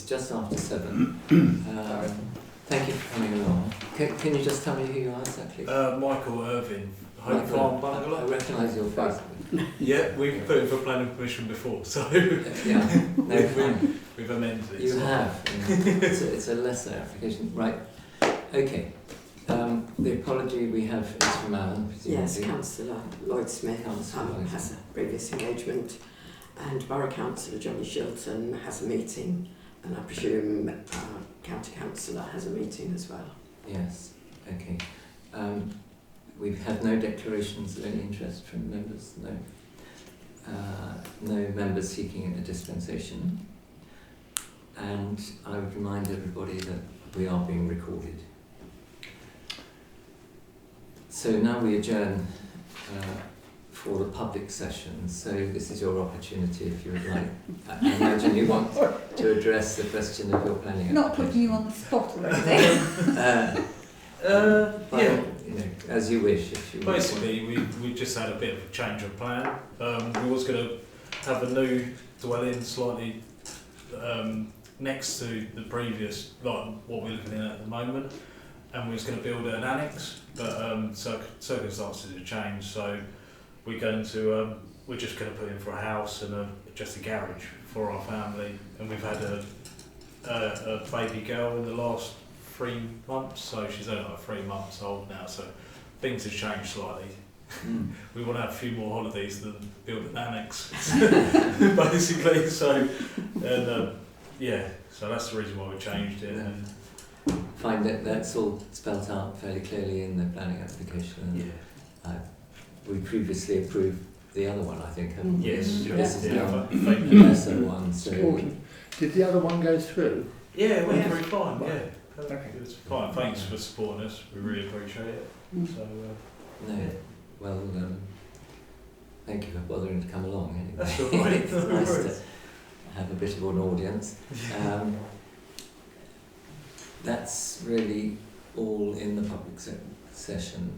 just after 7. Thank you for coming along. Can you just tell me who you are exactly? Michael Irving, Hope Farm I Bungalow. recognise your face. Yeah, we've put in for planning permission before, so Yeah, no, fine. we've amended it. You so. have. It's a lesser application. Right. Okay. The apology we have is from Alan. Yes, Councillor Lloyd Smith Councillor has a previous engagement, and Borough Councillor Johnny Shilton has a meeting, and I presume County Councillor has a meeting as well. Yes. Okay. We've had no declarations of any interest from members. No. No members seeking a dispensation. And I would remind everybody that we are being recorded. So now we adjourn for the public session. So this is your opportunity if you would like. I imagine you want to address the question of your planning. Not putting you on the spot or anything. Yeah. You know, as you wish. If you Basically, we just had a bit of a change of plan. We was going to have a new dwelling slightly next to the previous, like what we're looking at the moment, and we was going to build an annex, but circumstances have changed, so we're just going to put in for a house and just a garage for our family, and we've had a baby girl in the last 3 months, so she's only like 3 months old now, so things have changed slightly. We want to have a few more holidays than build an annex, basically. So, and so that's the reason why we changed it. Yeah. And Fine, that's all spelt out fairly clearly in the planning application. We previously approved the other one, I think. Haven't we? Yes, This is now thank the you. lesser one. So Important. Did the other one go through? Yeah, it went very fine. Yeah, Okay. it was fine. Thanks for supporting us. We really appreciate it. So, no, well, thank you for bothering to come along. Anyway, that's all right. it's nice to have a bit of an audience. That's really all in the public session.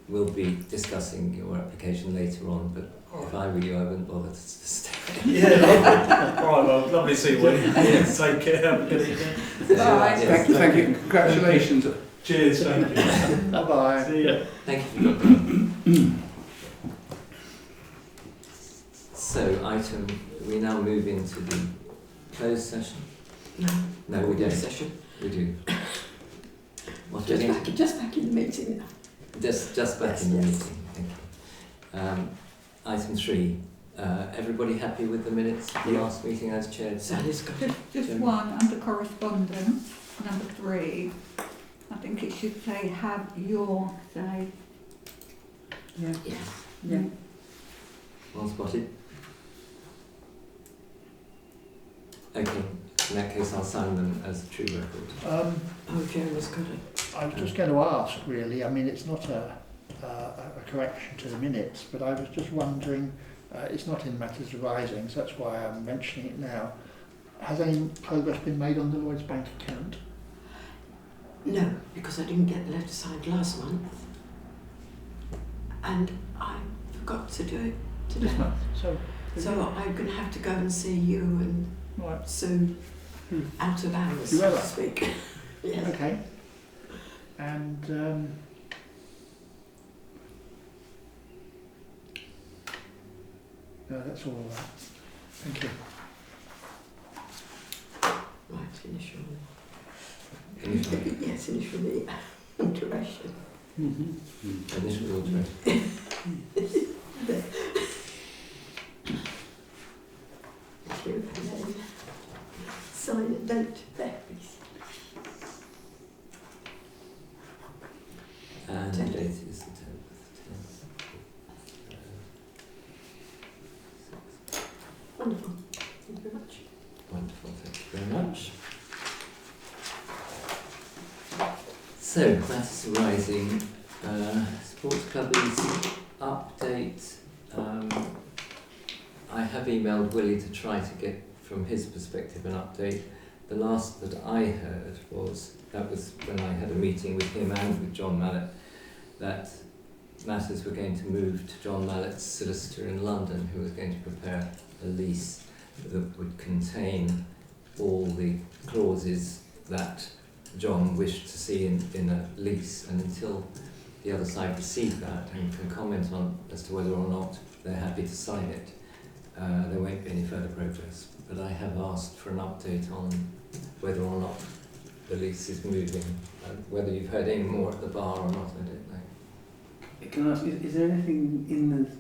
We'll be discussing your application later on, but if I were you, I wouldn't bother to stay. Yeah, lovely. All right, well, lovely to see you. Take care. Have a good evening. Bye. Thank you. Congratulations. Cheers. Thank you. Bye-bye. See ya. Thank you for coming. So, we now move into the closed session. No, we don't. Session. We do. What are we going to- Just back in the meeting now. Just back Yes, in the yes. meeting. Thank you. Item 3. Everybody happy with the minutes of the last meeting as chaired? Sally's got it. Just one under correspondence, number 3. I think it should say have your say. Yeah. Yeah. Well spotted. Okay. In that case, I'll sign them as a true record. Oh, Fiona got it. I was just going to ask, really. I mean, it's not a correction to the minutes, but I was just wondering. It's not in matters arising, so that's why I'm mentioning it now. Has any progress been made on the Lloyds Bank account? No, because I didn't get the letter signed last month, and I forgot to do it today. This month. So I'm going to have to go and see you and right. Sue out of hours, so Whoever. to speak. Yes. Okay. And no, that's all right. Thank you. Right, initial. Initial. Yes, initially alteration. Initial alteration. Thank you. And then sign a note there, please. And the date is the 10th. Wonderful. Thank you very much. Wonderful, thank you very much. So, matters arising. Sports clubbies update. I have emailed Willie to try to get, from his perspective, an update. The last that I heard was when I had a meeting with him and with John Mallett, that matters were going to move to John Mallett's solicitor in London, who was going to prepare a lease. that would contain all the clauses that John wished to see in a lease, and until the other side receive that and can comment on as to whether or not they're happy to sign it, there won't be any further progress. But I have asked for an update on whether or not the lease is moving, and whether you've heard any more at the bar or not, I don't know. Can I ask, is there anything in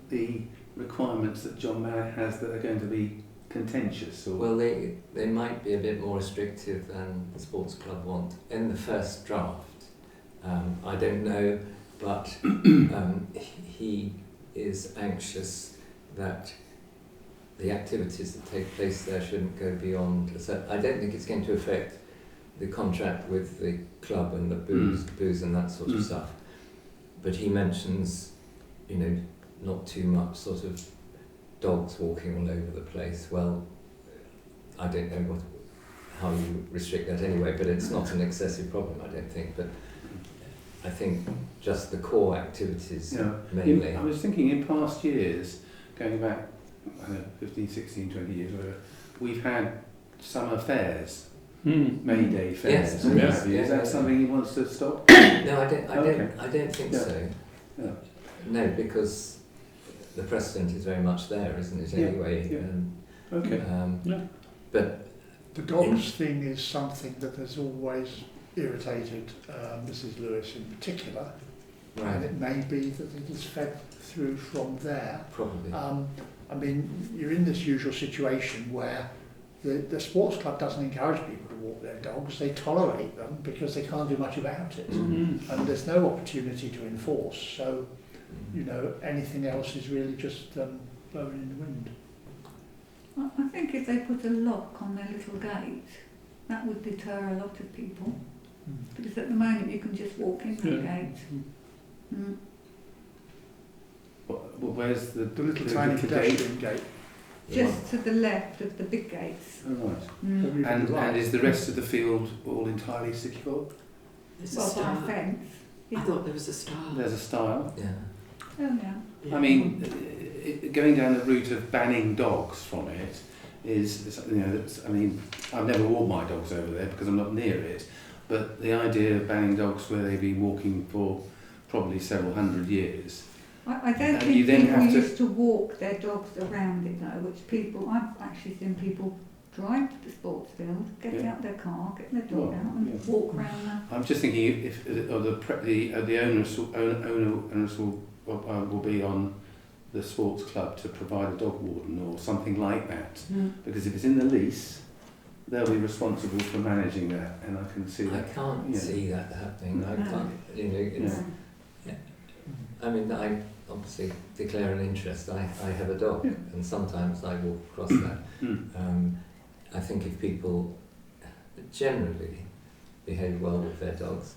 the requirements that John Mallet has that are going to be contentious? Or? Well, they might be a bit more restrictive than the sports club want. In the first draft, I don't know, but he is anxious that the activities that take place there shouldn't go beyond a certain... I don't think it's going to affect the contract with the club and the booze and that sort of stuff. But he mentions, you know, not too much sort of dogs walking all over the place. Well, I don't know how you restrict that anyway, but it's not an excessive problem, I don't think. But I think just the core activities mainly. I was thinking in past years, going back, I don't know, 15, 16, 20 years, whatever, we've had summer fairs, May Day fairs. Yes, Is that something he wants to stop? No, I don't think so. Yeah. No, because the precedent is very much there, isn't it, anyway? Yeah. Okay. But the dogs thing is something that has always irritated Mrs. Lewis in particular, and it may be that it is fed through from there. Probably. I mean, you're in this usual situation where the sports club doesn't encourage people to walk their dogs, they tolerate them because they can't do much about it. And there's no opportunity to enforce, so, you know, anything else is really just blowing in the wind. I think if they put a lock on their little gate, that would deter a lot of people. Because at the moment you can just walk in the gate. Well, where's the little tiny pedestrian gate? Just to the left of the big gates. Oh, right. And is the rest of the field all entirely secure? There's a Well, by stile. a fence. I thought there was a stile. There's a style. Yeah. Oh yeah. I mean, going down the route of banning dogs from it is, you know, I mean, I've never walked my dogs over there because I'm not near it, but the idea of banning dogs where they've been walking for probably several hundred years. I don't And think you then people have to- used to walk their dogs around it though, I've actually seen people drive to the sports field, get out their car, get their dog out and walk around there. I'm just thinking if the onus will be on the sports club to provide a dog warden or something like that, because if it's in the lease, they'll be responsible for managing that, and I can see that. I can't see that happening. I can't, you know, it's, I mean, I obviously declare an interest. I have a dog, and sometimes I walk across that. I think if people generally behave well with their dogs,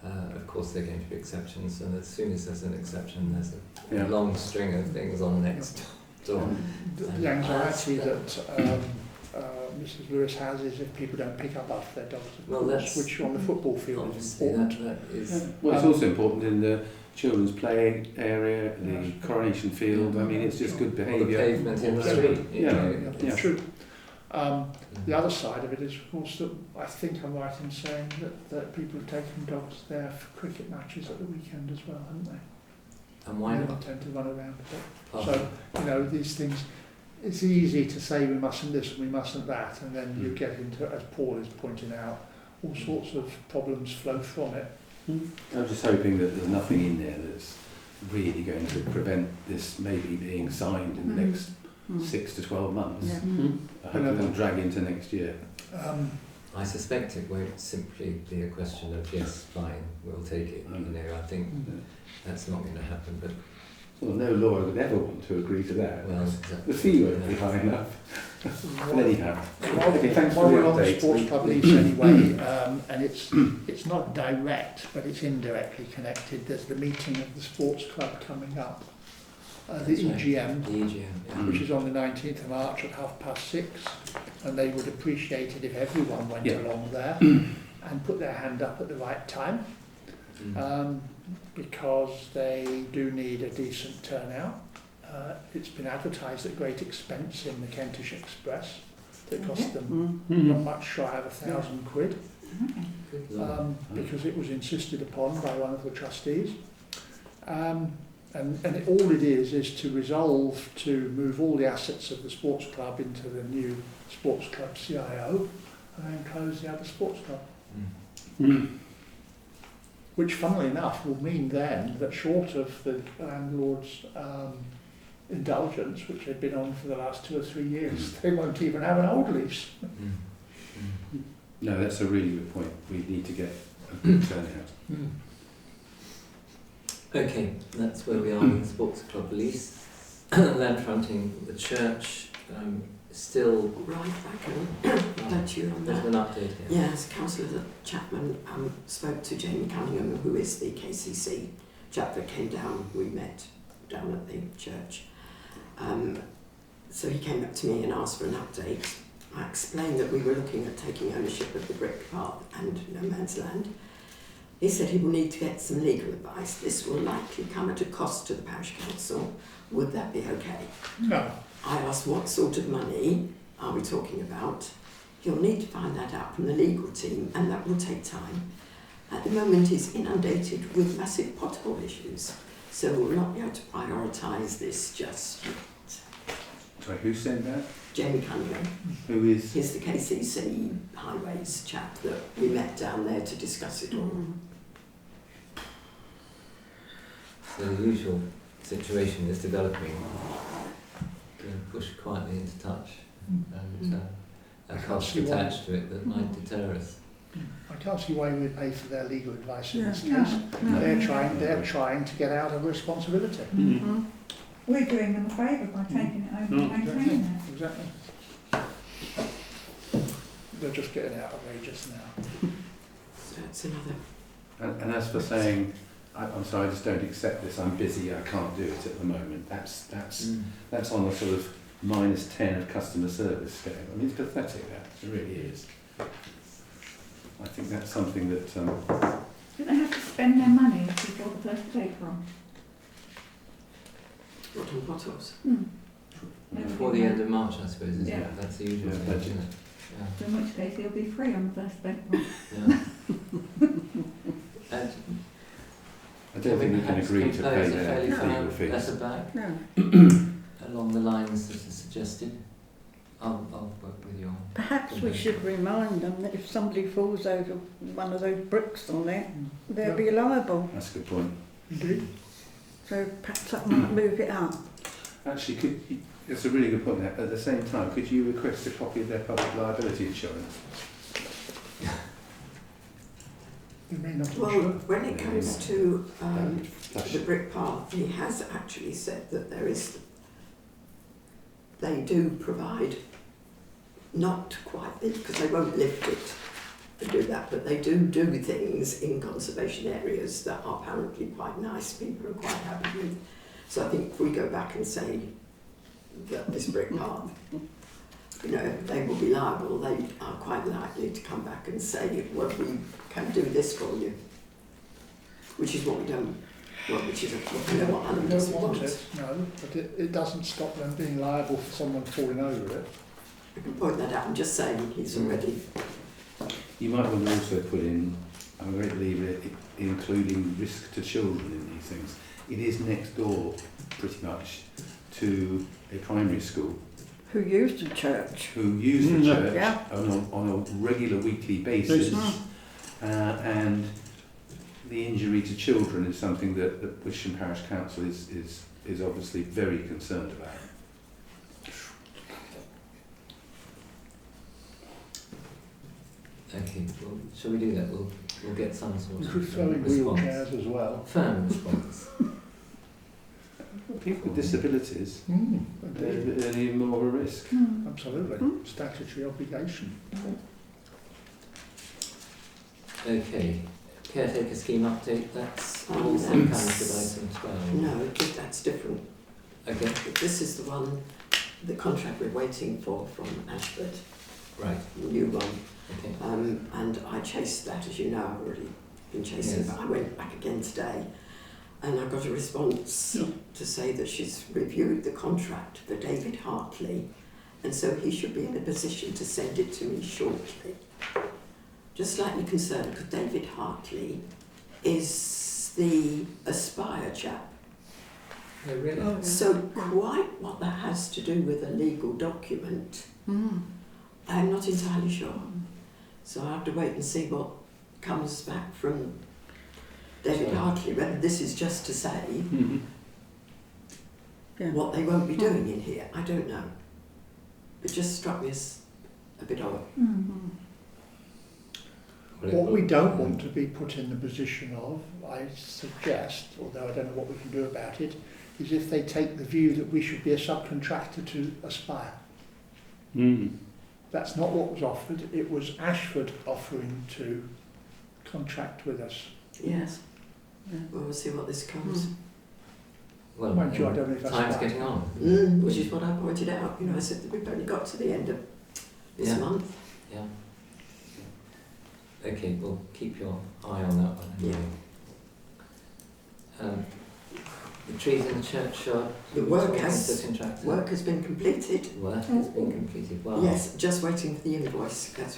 of course there are going to be exceptions, and as soon as there's an exception, there's a long string of things on next door. The anxiety that Mrs. Lewis has is if people don't pick up after their dogs, of course, which on the football field is important. That is, well, it's also important in the children's play area, the coronation field. I mean, it's just good behaviour. the pavement in the street. You know, It's true. The other side of it is, of course, that I think I'm right in saying that people have taken dogs there for cricket matches at the weekend as well, haven't they? And why They not? tend to run around a bit. So, you know, these things, it's easy to say we mustn't this and we mustn't that, and then you get into, as Paul is pointing out, all sorts of problems flow from it. I'm just hoping that there's nothing in there that's really going to prevent this maybe being signed in the next 6 to 12 months. I hope it won't drag into next year. I suspect it won't simply be a question of yes, fine, we'll take it. You know, I think that's not going to happen. But well, no lawyer would ever want to agree to that. well, The fee won't be high enough. But anyhow, okay, thanks While for the we're on the update. sports club lease anyway, and it's not direct, but it's indirectly connected. There's the meeting of the sports club coming up, the That's right. EGM, the EGM, which is on the 19th of March at 6:30, and they would appreciate it if everyone went along there and put their hand up at the right time, because they do need a decent turnout. It's been advertised at great expense in the Kentish Express. It cost them not much shy of £1,000 Good Lord. because it was insisted upon by one of the trustees. All it is to resolve to move all the assets of the sports club into the new sports club CIO and then close the other sports club. Which, funnily enough, will mean then that short of the landlord's indulgence, which they've been on for the last 2 or 3 years, they won't even have an old lease. No, that's a really good point. We need to get a good turnout. Okay, that's where we are with the sports club lease. Land fronting the church, still. Right, I can update you on There's that. an update here. Yes, Councillor Chapman spoke to Jamie Cunningham, who is the KCC chap that came down. We met down at the church. So he came up to me and asked for an update. I explained that we were looking at taking ownership of the brick path and no man's land. He said he will need to get some legal advice. This will likely come at a cost to the parish council. Would that be okay? No. I asked what sort of money are we talking about. You'll need to find that out from the legal team, and that will take time. At the moment he's inundated with massive pothole issues, so we'll not be able to prioritise this just yet. Sorry, who said that? Jamie Cunningham, Who is? he's the KCC highways chap that we met down there to discuss it all. So the usual situation is developing. Being pushed quietly into touch, and a cost attached to it that might deter us. I can't see why we pay for their legal advice in Yeah. this case. No. They're trying to get out of responsibility. We're doing them a favour by taking it over and maintaining it. Exactly. They're just getting outrageous now. So it's another. And as for saying, I'm sorry, I just don't accept this. I'm busy. I can't do it at the moment. That's on a sort of -10 of customer service scale. I mean, it's pathetic. That it really is. I think that's something that. Do they have to spend their money before the 1st of April? What on bottles? Before the end of March, I suppose, isn't Yeah. it? That's the usual Yeah, stage, budget. isn't it? Yeah. So in which case he'll be free on the 1st of April. Yeah. And I don't think we can perhaps agree to compose pay a their fairly legal firm fees. letter back No. along the lines that are suggested. I'll work with you on. Perhaps we should remind them that if somebody falls over one of those bricks on there, they'll be liable. That's a good point. Indeed. So perhaps that might move it up. Actually, it's a really good point. At the same time, could you request a copy of their public liability insurance? You may not Well, insure. when it comes to Flush. the brick path, he has actually said that they do provide, not quite, because they won't lift it to do that, but they do things in conservation areas that are apparently quite nice, people are quite happy with. So I think if we go back and say that this brick path, they will be liable, they are quite likely to come back and say, well, we can do this for you, which is what we don't, which is what You we don't want. want it, no, but it doesn't stop them being liable for someone falling over it. I can point that out, I'm just saying he's already. You might want to also put in, I'm a great believer in including risk to children in these things. It is next door, pretty much, to a primary school Who used the church? who use the church Yeah. on a regular weekly basis. And the injury to children is something that the Wittersham Parish Council is obviously very concerned about. Okay, well, shall we do that? We'll get some sort We of could throw in response. wheelchairs as well. Firm response. People with disabilities, they're Indeed. even more of a risk. Absolutely. Statutory obligation. Okay, caretaker scheme update, that's Oh, also that's- comes with item 12. No, that's different. Okay, This is the one, the contract we're waiting for from Ashford, right, the new one. okay. And I chased that, as you know, I've already been chasing, Yes. but I went back again today. and I got a response to say that she's reviewed the contract for David Hartley, and so he should be in a position to send it to me shortly. Just slightly concerned because David Hartley is the Aspire chap. Oh, really? Oh, yeah. So quite what that has to do with a legal document, I'm not entirely sure. So I have to wait and see what comes back from David Sure. Hartley, whether this is just to say Yeah. what they won't be doing in here. I don't know. It just struck me as a bit odd. Mm. Well, it What we will- don't want to be put in the position of, I suggest, although I don't know what we can do about it, is if they take the view that we should be a subcontractor to Aspire. That's not what was offered. It was Ashford offering to contract with us. Yes. Yeah. Well, we'll see what this comes. Well, Mind you, I don't know if that's time's right. getting on. Which is what I pointed out. You know, I said that we've only got to the end of this Yeah. month. Yeah. Okay, well, keep your eye on that one. Anyway. The trees in the churchyard. The you work talking has- to the contractor? Work has been completed. Work has been completed. Wow. Yes, just waiting for the invoice. That's,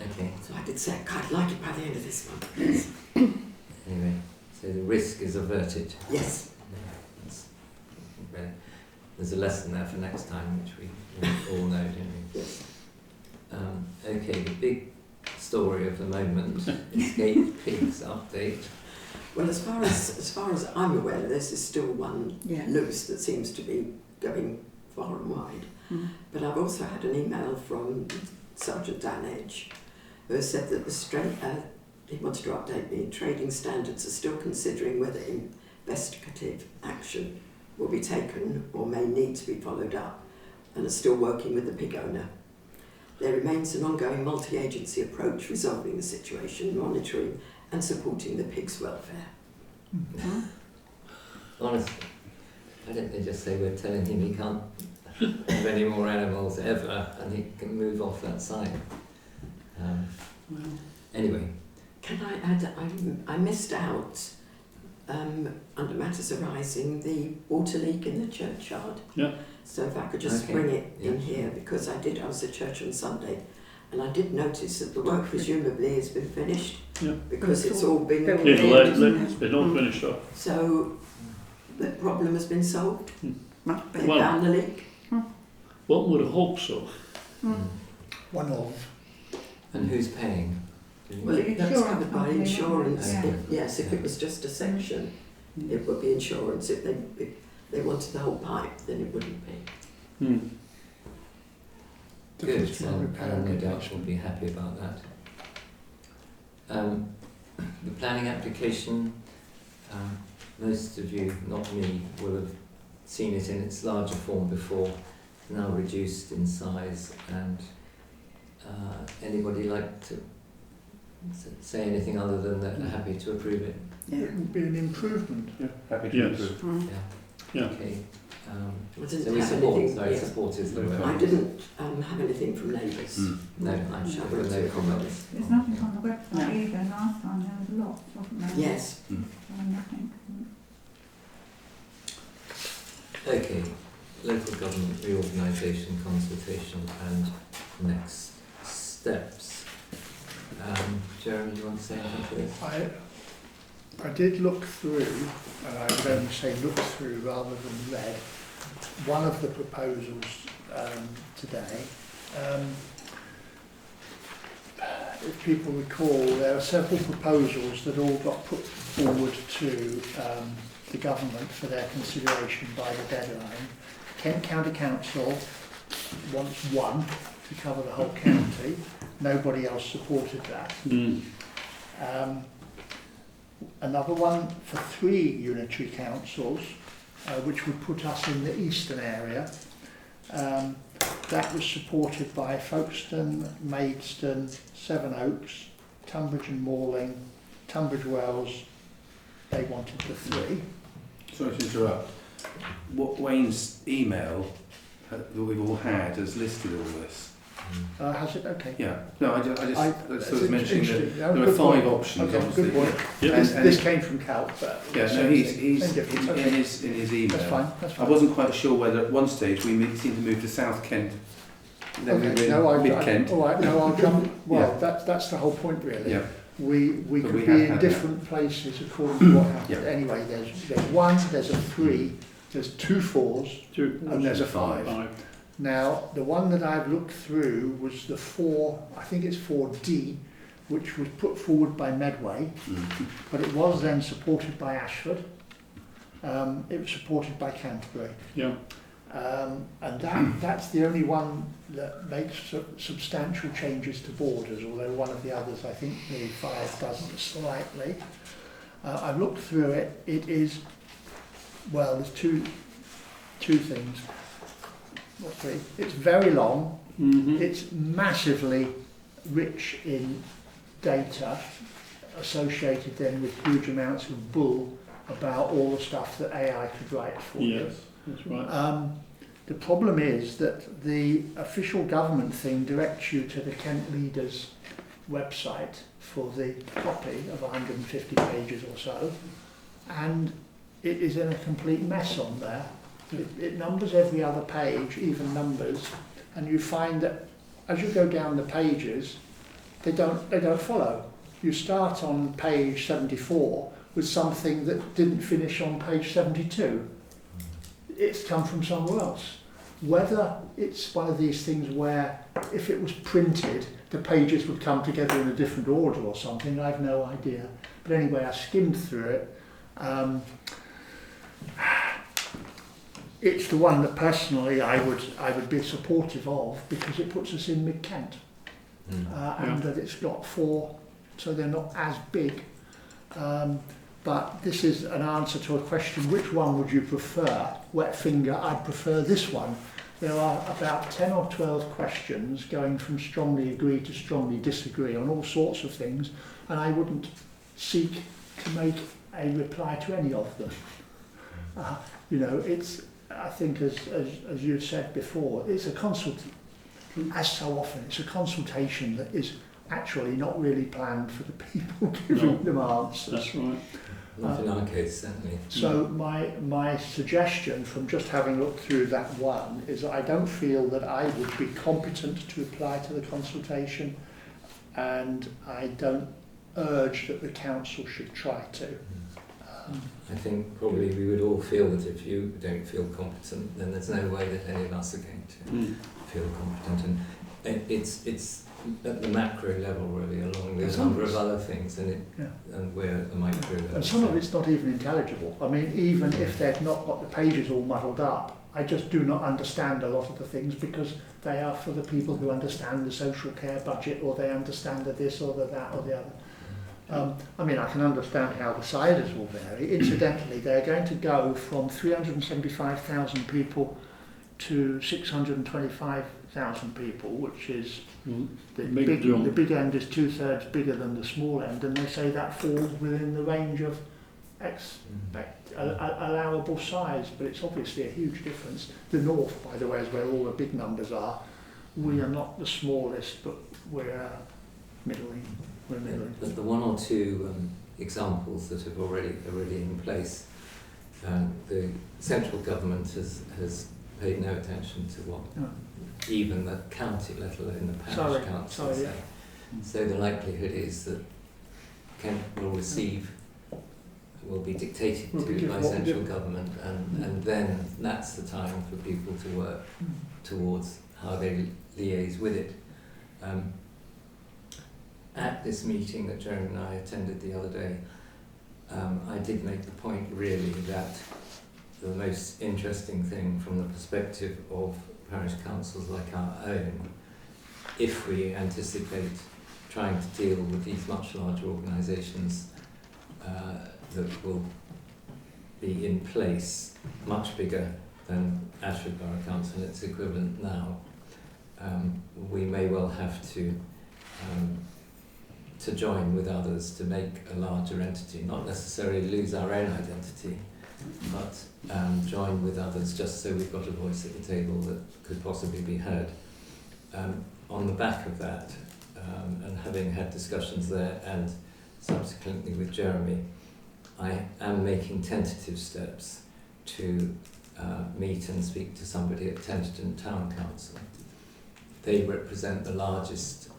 Okay. so I did say I'd like it by the end of this month. Yes. Anyway, so the risk is averted. Yes. That's- There's a lesson there for next time, which we all know, don't we? Yes. Okay, the big story of the moment, escaped pigs update. Well, as far as I'm aware, this is still one Yeah. loose that seems to be going far and wide. But I've also had an email from Sergeant Dan Edge, who has said that he wanted to update me. Trading standards are still considering whether investigative action will be taken or may need to be followed up, and are still working with the pig owner. There remains an ongoing multi-agency approach resolving the situation, monitoring and supporting the pigs' welfare. Honestly, why don't they just say we're telling him he can't have any more animals ever and he can move off that site? Anyway, Can I add, I missed out, under matters arising, the water leak in the churchyard. Yeah. So if I could just Okay. bring it in Yeah. here, because I was at church on Sunday, and I did notice that the work presumably has been finished, Yeah. because it's all been Built Yeah, cleared. it's been all finished up. So the problem has been solved. Must They be. Well- found the leak. One would hope so. One of. and who's paying? Do you- Well, that's Insurance covered by company, insurance. yeah. If it was just a section, it would be insurance. If they wanted the whole pipe, then it wouldn't be. Good, Difference from a and repair no and doubt replacement. we'll be happy about that. The planning application, most of you, not me, will have seen it in its larger form before, now reduced in size, and anybody like to say anything other than that they're happy to approve it? It would be an improvement. Yeah, happy to Yes. improve. Yeah. Okay. I So didn't we have support, anything. sorry, Yes. support is the Okay. word. I didn't have anything from neighbours. No, I'm sure there were no comments. There's nothing on the website No. either. Last time there was lots, wasn't there? Yes. So nothing. Okay, local government reorganisation consultation and next steps. Jeremy, do you want to say anything to this? I did look through, and I would only say look through rather than read, one of the proposals today. If people recall, there are several proposals that all got put forward to the government for their consideration by the deadline. Kent County Council wants one to cover the whole county. Nobody else supported that. Another one for 3 unitary councils, which would put us in the eastern area. That was supported by Folkestone, Maidstone, Sevenoaks, Tunbridge and Malling, Tunbridge Wells. They wanted the 3. Sorry to interrupt. What Wayne's email that we've all had has listed all this. Has it? Okay. Yeah. No, I just sort of mentioning that interesting. there are 5 options. Okay, Obviously. good point. Yeah. This came from Cal, but Yeah. No, same he's thing. Same difference. in Okay. his email. That's fine. That's I fine. wasn't quite sure whether at one stage we seemed to move to South Kent. Then we Okay. were in Mid Kent. All right. No, I'll jump. Well, Yeah. that's the whole point, really. Yeah. We But could we be have in had different places according to what happened. Yeah. Anyway, there's 1, there's a 3, there's 2 4s, 2, and there's a 5. 5. Now, the one that I've looked through was the 4, I think it's 4D, which was put forward by Medway, but it was then supported by Ashford. It was supported by Canterbury. Yeah. And that's the only one that makes substantial changes to borders, although one of the others, I think the 5 doesn't slightly. I've looked through it. It is, well, there's two things. Not 3. It's very long. Mm-hmm. It's massively rich in data associated then with huge amounts of bull about all the stuff that AI could write for you. Yes, that's right. The problem is that the official government thing directs you to the Kent Leaders website for the copy of 150 pages or so, and it is in a complete mess on there. It numbers every other page, even numbers, and you find that as you go down the pages, they don't follow. You start on page 74 with something that didn't finish on page 72. It's come from somewhere else. Whether it's one of these things where if it was printed, the pages would come together in a different order or something, I've no idea. But anyway, I skimmed through it. It's the one that personally I would be supportive of because it puts us in mid-Kent. And that it's got 4, so they're not as big. But this is an answer to a question, which one would you prefer? Wet finger, I'd prefer this one. There are about 10 or 12 questions going from strongly agree to strongly disagree on all sorts of things, and I wouldn't seek to make a reply to any of them. It's, I think as you said before, it's a as so often, it's a consultation that is actually not really planned for the people giving them answers. That's right. Not in our case, certainly. So my suggestion from just having looked through that one is that I don't feel that I would be competent to apply to the consultation, and I don't urge that the council should try to. I think probably we would all feel that if you don't feel competent, then there's no way that any of us are going to feel competent. And it's at the macro level really, along with a number of other things, and we're at the micro level. And some of it's not even intelligible. I mean, even if they've not got the pages all muddled up, I just do not understand a lot of the things because they are for the people who understand the social care budget, or they understand the this or the that or the other. I mean, I can understand how the siders will vary. Incidentally, they're going to go from 375,000 people to 625,000 people, which is the big end is 2/3 bigger than the small end, and they say that falls within the range of allowable size, but it's obviously a huge difference. The north, by the way, is where all the big numbers are. We are not the smallest, but we're middling. But the 1 or 2 examples that have already in place, the central government has paid no attention to what even the county, let alone the parish council, say. So the likelihood is that Kent will be dictated to by central government, and then that's the time for people to work towards how they liaise with it. At this meeting that Jeremy and I attended the other day, I did make the point really that the most interesting thing from the perspective of parish councils like our own, if we anticipate trying to deal with these much larger organisations that will be in place, much bigger than Ashford Borough Council and its equivalent now, we may well have to join with others to make a larger entity, not necessarily lose our own identity, but join with others just so we've got a voice at the table that could possibly be heard. on the back of that, and having had discussions there and subsequently with Jeremy, I am making tentative steps to meet and speak to somebody at Tenterden Town Council. They represent the largest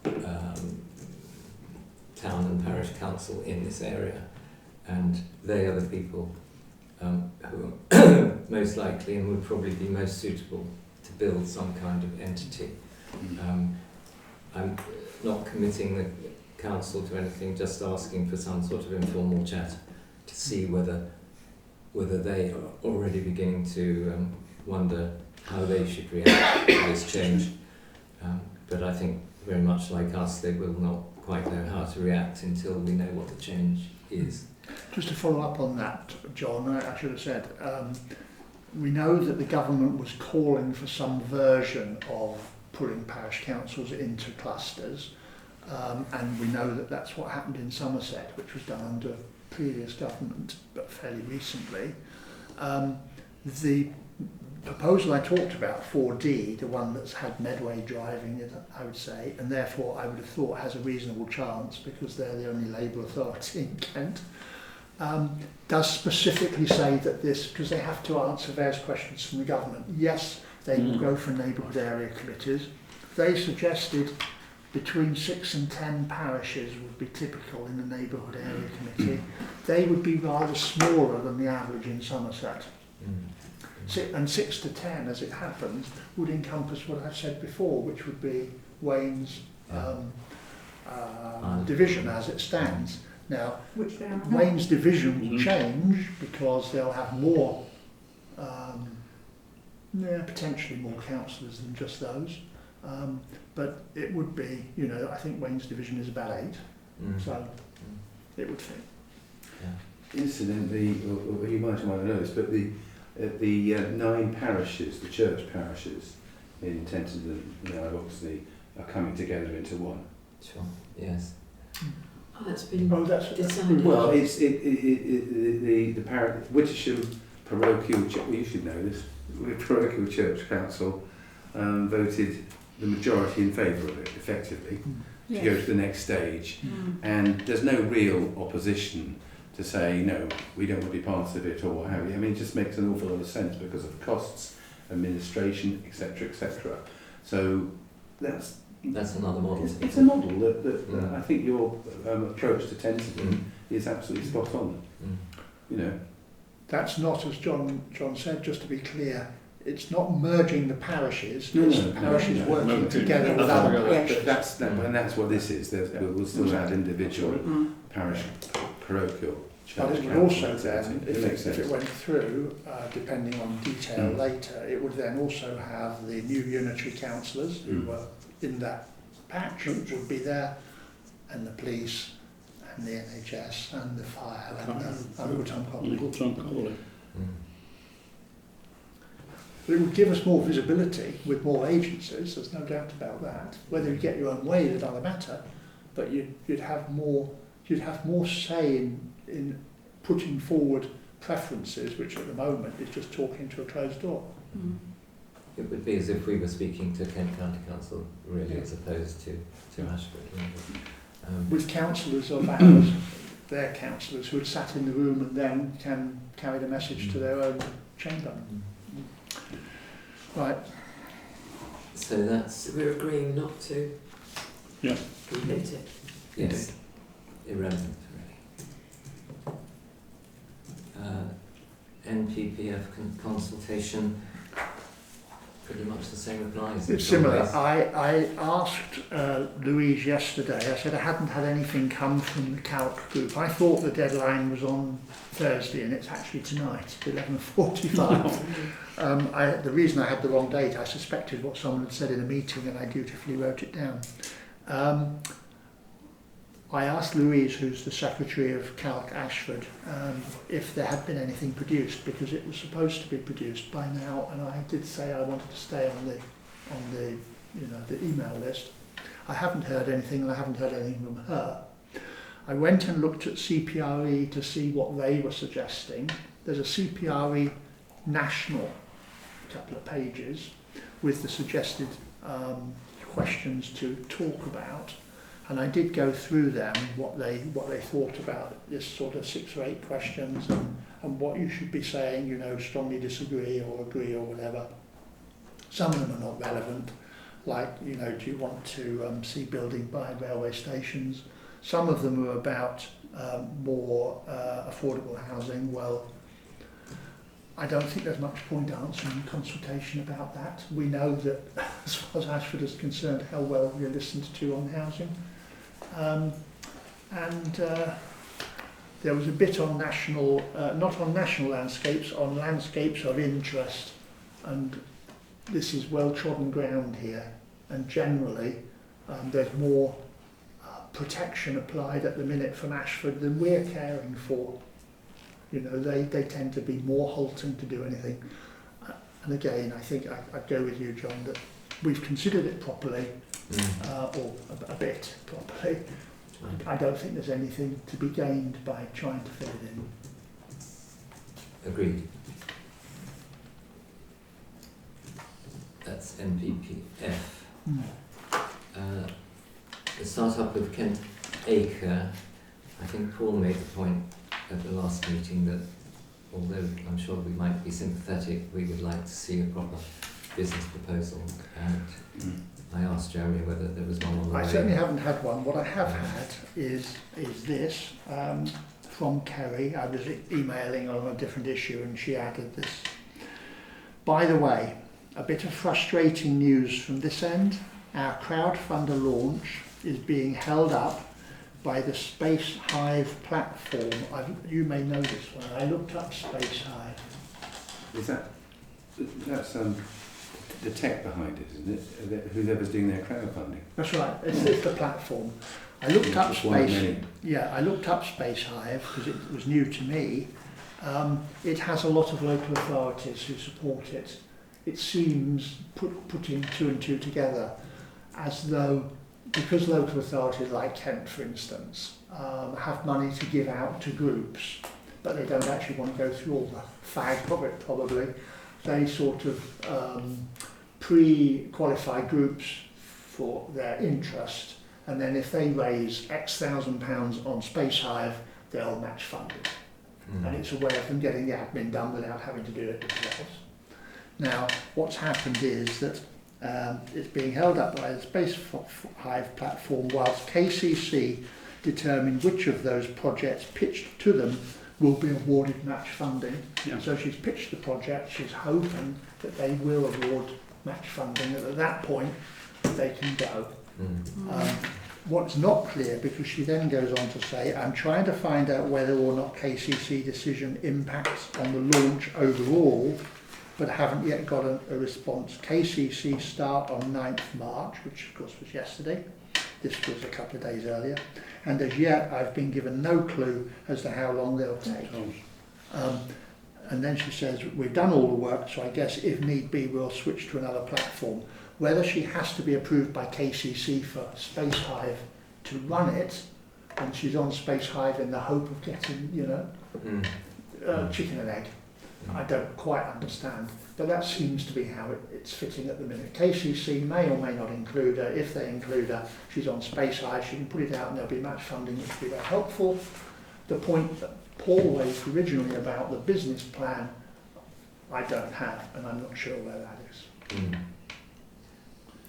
town and parish council in this area, and they are the people who are most likely and would probably be most suitable to build some kind of entity. I'm not committing the council to anything, just asking for some sort of informal chat to see whether they are already beginning to wonder how they should react to this change. But I think very much like us, they will not quite know how to react until we know what the change is. Just to follow up on that, John, I should have said, we know that the government was calling for some version of putting parish councils into clusters, and we know that that's what happened in Somerset, which was done under previous government, but fairly recently. The proposal I talked about, 4D, the one that's had Medway driving it, I would say, and therefore I would have thought has a reasonable chance because they're the only Labour authority in Kent, does specifically say that this, because they have to answer various questions from the government, yes, they will go for neighbourhood area committees. They suggested between 6 and 10 parishes would be typical in the neighbourhood area committee. They would be rather smaller than the average in Somerset. And 6 to 10, as it happens, would encompass what I've said before, which would be Wayne's division as it stands. Now, Which they are not. Wayne's division will change because they'll have more, potentially more councillors than just those. But it would be, I think Wayne's division is about 8, so it would fit. Incidentally, or you might want to know this, but the 9 parishes, the church parishes in Tenterden now obviously are coming together into one. Sure. Yes. Oh, that's been that's decided. Well, it's the Wittersham Parochial Church. Well, you should know this. The Parochial Church Council voted the majority in favour of it, effectively, to go to the next stage. And there's no real opposition to say, no, we don't want to be part of it or what have you. I mean, it just makes an awful lot of sense because of costs, administration, etc., etc. So that's another model. It's a model that I think your approach to Tenterden is absolutely spot on. That's not, as John said, just to be clear, it's not merging the parishes, No, it's no, the parishes no, working no, together no, with no, other no, parishes. And that's what this is. We'll still add individual parish parochial. But it would also then, if it went through, depending on detail later, it would then also have the new unitary councillors who were in that patch would be there, and the police, and the NHS, and the fire, and the Wittersham Parish. But it would give us more visibility with more agencies, there's no doubt about that. Whether you get your own way is another matter, but you'd have more say in putting forward preferences, which at the moment is just talking to a closed door. It would be as if we were speaking to Kent County Council, really, as opposed to Ashford. With councillors of ours, their councillors who had sat in the room and then can carry the message to their own chamber. Right. So that's We're agreeing not to complete it. yes, irrelevant really. NPPF consultation. Pretty much the same applies. It's similar. I asked Louise yesterday, I said I hadn't had anything come from the Calc group. I thought the deadline was on Thursday and it's actually tonight, 11:45. The reason I had the wrong date, I suspected what someone had said in a meeting and I dutifully wrote it down. I asked Louise, who's the secretary of Calc Ashford, if there had been anything produced, because it was supposed to be produced by now, and I did say I wanted to stay on the email list. I haven't heard anything, and I haven't heard anything from her. I went and looked at CPRE to see what they were suggesting. There's a CPRE national couple of pages with the suggested questions to talk about, and I did go through them, what they thought about this sort of 6 or 8 questions, and what you should be saying, you know, strongly disagree or agree or whatever. Some of them are not relevant, like, you know, do you want to see building by railway stations? Some of them are about more affordable housing. Well, I don't think there's much point answering consultation about that. We know that, as far as Ashford is concerned, how well we're listened to on housing. There was a bit on national, not on national landscapes, on landscapes of interest, and this is well-trodden ground here, and generally there's more protection applied at the minute from Ashford than we're caring for. You know, they tend to be more halting to do anything. And again, I think I'd go with you, John, that we've considered it properly, or a bit properly. I don't think there's anything to be gained by trying to fit it in. Agreed. That's NPPF. The start-up of Kent Acre, I think Paul made the point at the last meeting that although I'm sure we might be sympathetic, we would like to see a proper business proposal, and I asked Jeremy whether there was one on the way. I certainly haven't had one. What I have had is this from Kerry. I was emailing on a different issue and she added this. By the way, a bit of frustrating news from this end. Our crowdfunder launch is being held up by the Space Hive platform. You may know this one. I looked up Space Hive. That's the tech behind it, isn't it? Whoever's doing their crowdfunding. That's right. It's the platform. I looked up Space. Yeah, I looked up Space Hive because it was new to me. It has a lot of local authorities who support it. It seems putting 2 and 2 together, as though because local authorities like Kent, for instance, have money to give out to groups, but they don't actually want to go through all the fag of it, probably. They sort of pre-qualify groups for their interest, and then if they raise X £1,000 on Space Hive, they'll match fund it. And it's a way of them getting the admin done without having to do it themselves. Now, what's happened is that it's being held up by the Space Hive platform whilst KCC determine which of those projects pitched to them will be awarded match funding. Yeah. So she's pitched the project, she's hoping that they will award match funding, and at that point they can go. What's not clear, because she then goes on to say, I'm trying to find out whether or not KCC decision impacts on the launch overall, but haven't yet got a response. KCC start on 9th March, which of course was yesterday. This was a couple of days earlier. And as yet, I've been given no clue as to how long they'll take. And then she says, we've done all the work, so I guess if need be, we'll switch to another platform. Whether she has to be approved by KCC for Space Hive to run it, and she's on Space Hive in the hope of getting, you know, chicken and egg. I don't quite understand, but that seems to be how it's fitting at the minute. KCC may or may not include her. If they include her, she's on Space Hive, she can put it out and there'll be match funding, which will be very helpful. The point that Paul raised originally about the business plan, I don't have, and I'm not sure where that is.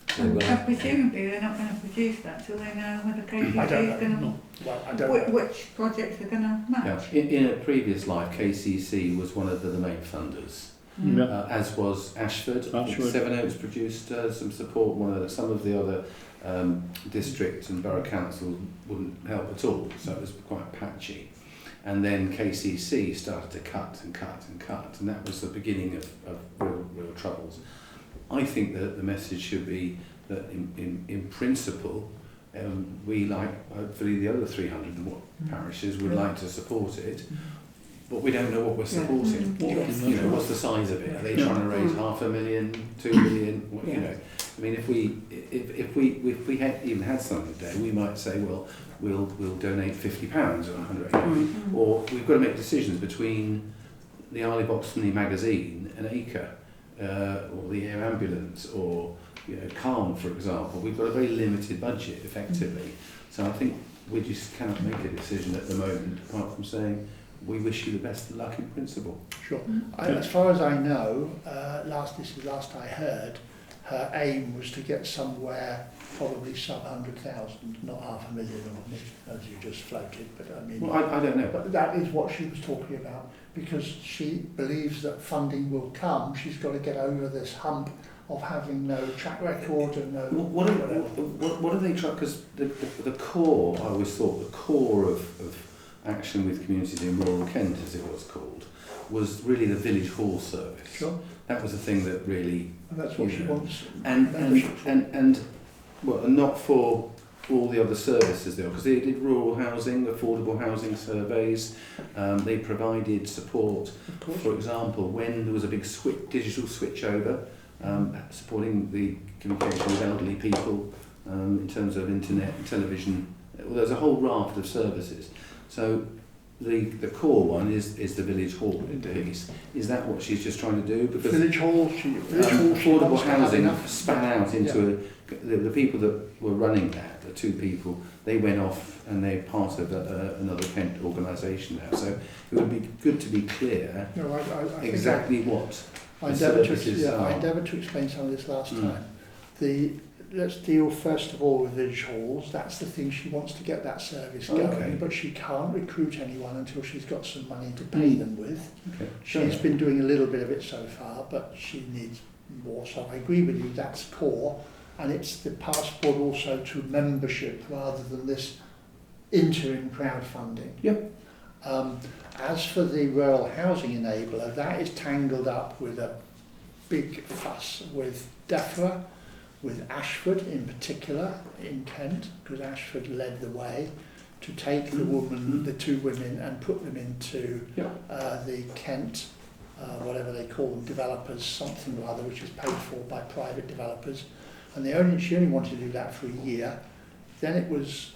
Presumably they're not going to produce that till they know whether KCC is going to... Well, I don't know. Which projects are going to match. Yeah. In a previous life, KCC was one of the main funders, as was Ashford. Seven Oaks produced some support. Some of the other districts and borough councils wouldn't help at all, so it was quite patchy. And then KCC started to cut and cut and cut, and that was the beginning of real troubles. I think that the message should be that in principle, we hopefully the other 300 and what parishes would like to support it, but we don't know what we're supporting. You know, what's the size of it? Are they trying to raise £500,000, 2 million? You know, I mean, if we had even had something today, we might say, well, we'll donate £50 or 100, or we've got to make decisions between the Arley Boxley magazine and Acre. Or the air ambulance, or Calm, for example, we've got a very limited budget, effectively. So I think we just cannot make a decision at the moment, apart from saying we wish you the best of luck in principle. Sure. As far as I know, this is last I heard, her aim was to get somewhere probably sub 100,000, not 500,000 or as you just floated. But I mean, well, I don't know. But that is what she was talking about, because she believes that funding will come. She's got to get over this hump of having no track record and no. What are they trying? Because the core, I always thought the core of action with communities in rural Kent, as it was called, was really the village hall service. Sure. That was the thing that really. And that's what she wants. And not for all the other services there, because they did rural housing, affordable housing surveys. They provided support, for example, when there was a big digital switchover, supporting the communication with elderly people in terms of internet and television. Well, there's a whole raft of services. So the core one is the village hall piece. Is that what she's just trying to do? Because village hall, affordable housing span out into the people that were running that, the two people, they went off and they're part of another Kent organisation now. So it would be good to be clear exactly what the services are. I endeavoured to explain some of this last time. Let's deal first of all with village halls. That's the thing, she wants to get that service going, but she can't recruit anyone until she's got some money to pay them with. Okay. She's been doing a little bit of it so far, but she needs more. So I agree with you, that's core. And it's the passport also to membership rather than this interim crowdfunding. Yep. As for the rural housing enabler, that is tangled up with a big fuss with DEFRA, with Ashford in particular in Kent, because Ashford led the way to take the two women and put them into the Kent, whatever they call them, developers, something or other, which is paid for by private developers. And she only wanted to do that for a year. Then it was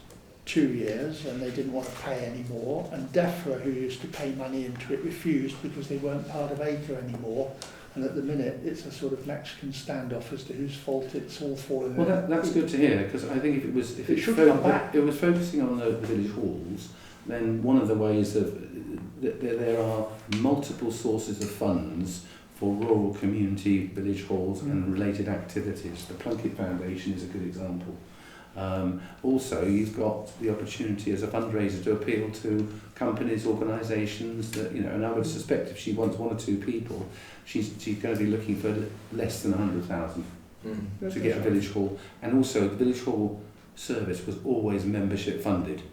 2 years and they didn't want to pay any more. And DEFRA, who used to pay money into it, refused because they weren't part of ACRE anymore. And at the minute, it's a sort of Mexican standoff as to whose fault it's all falling. Well, that's good to hear, because I think if it was focusing on the village halls, then one of the ways there are multiple sources of funds for rural community village halls and related activities. The Plunkett Foundation is a good example. Also, you've got the opportunity as a fundraiser to appeal to companies, organisations that, and I would suspect if she wants 1 or 2 people, she's going to be looking for less than 100,000 to get a village hall. And also, the village hall service was always membership funded.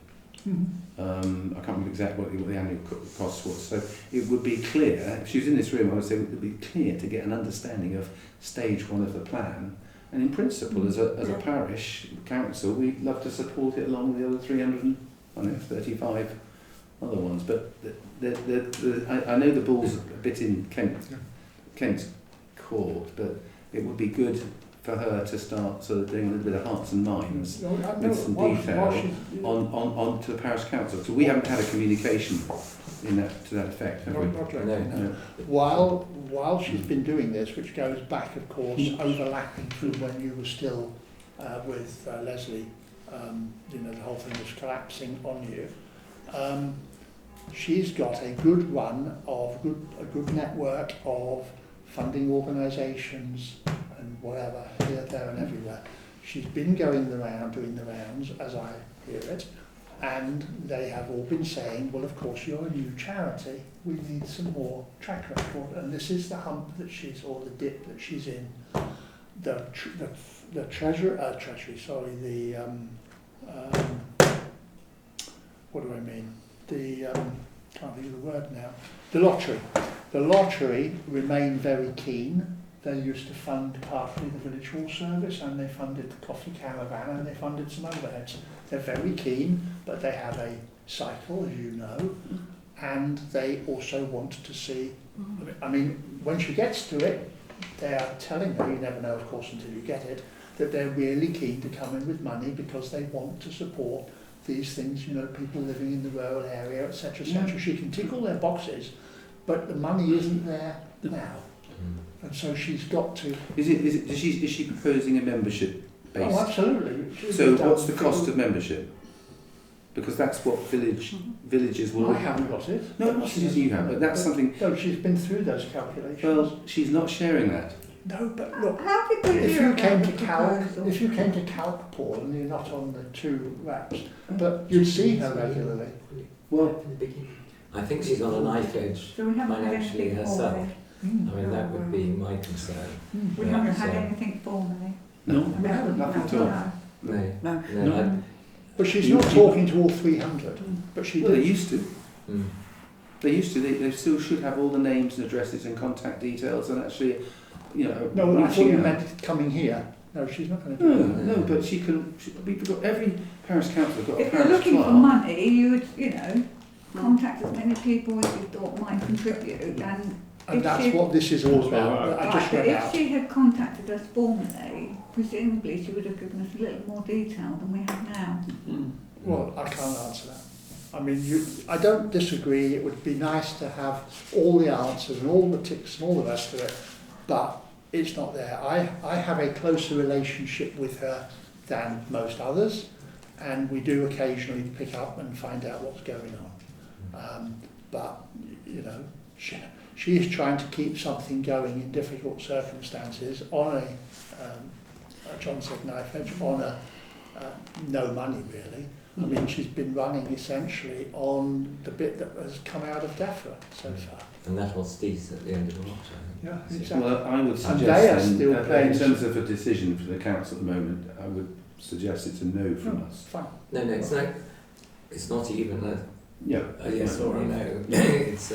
I can't remember exactly what the annual cost was. So it would be clear, if she was in this room, I would say it would be clear to get an understanding of stage 1 of the plan. And in principle, as a parish council, we'd love to support it along with the other 335 other ones. But I know the ball's a bit in Kent's court, but it would be good for her to start sort of doing a little bit of hearts and minds with some detail on to the parish council. So we haven't had a communication to that effect, have we? No. While she's been doing this, which goes back, of course, overlapping through when you were still with Leslie, the whole thing was collapsing on you. She's got a good run of a good network of funding organisations and whatever, here, there and everywhere. She's been doing the rounds, as I hear it, and they have all been saying, well, of course, you're a new charity, we need some more track record, and this is the hump that or the dip that she's in. The what do I mean? Can't think of the word now. The lottery remain very keen. They used to fund partly the village hall service, and they funded the coffee caravan, and they funded some overheads. They're very keen, but they have a cycle, as you know, and they also want to see, I mean, when she gets to it, they are telling her, you never know, of course, until you get it, that they're really keen to come in with money because they want to support these things, people living in the rural area, etc., etc. She can tick all their boxes, but the money isn't there now. And so she's got to... Is she proposing a membership based? Oh, absolutely. So what's the cost of membership? Because that's what villages will... I haven't got it. No, not as you have, but that's something... No, she's been through those calculations. Well, she's not sharing that. No, but look, How did we if hear you about came the to Calc, proposal? if you came to Calc, Paul, and you're not on the 2 wraps, but you'd see her regularly. Well, in the beginning. I think she's on a knife edge So we haven't had financially anything herself. formally. I mean, that would be my concern. We Yeah, haven't had so- anything formally. No. We haven't. nothing at all. No, No. no. But she's not talking to all 300. But she Well, they did. used to. Mm. They used to. They still should have all the names and addresses and contact details and actually, you know... No, I thought reaching you out. meant coming here. No, she's not going to No, do that. no, but she can... We've got every parish council got a If you're parish looking for clerk. money, you would, contact as many people as you thought might contribute. And And if that's she- what this is all about. Right, I just but read if out. she had contacted us formally, presumably she would have given us a little more detail than we have now. Well, I can't answer that. I mean, I don't disagree. It would be nice to have all the answers and all the ticks and all the rest of it, but it's not there. I have a closer relationship with her than most others, and we do occasionally pick up and find out what's going on. But, you know, she is trying to keep something going in difficult circumstances on John said knife edge, on no money really. I mean, she's been running essentially on the bit that has come out of DEFRA so far. And that will cease at the end of March, I Yeah, think. exactly. Well, I would And suggest they are then, still playing- in terms of a decision for the council at the moment, I would suggest it's a no from No, us. fine. No, it's not even Yeah. a yes or a no. It's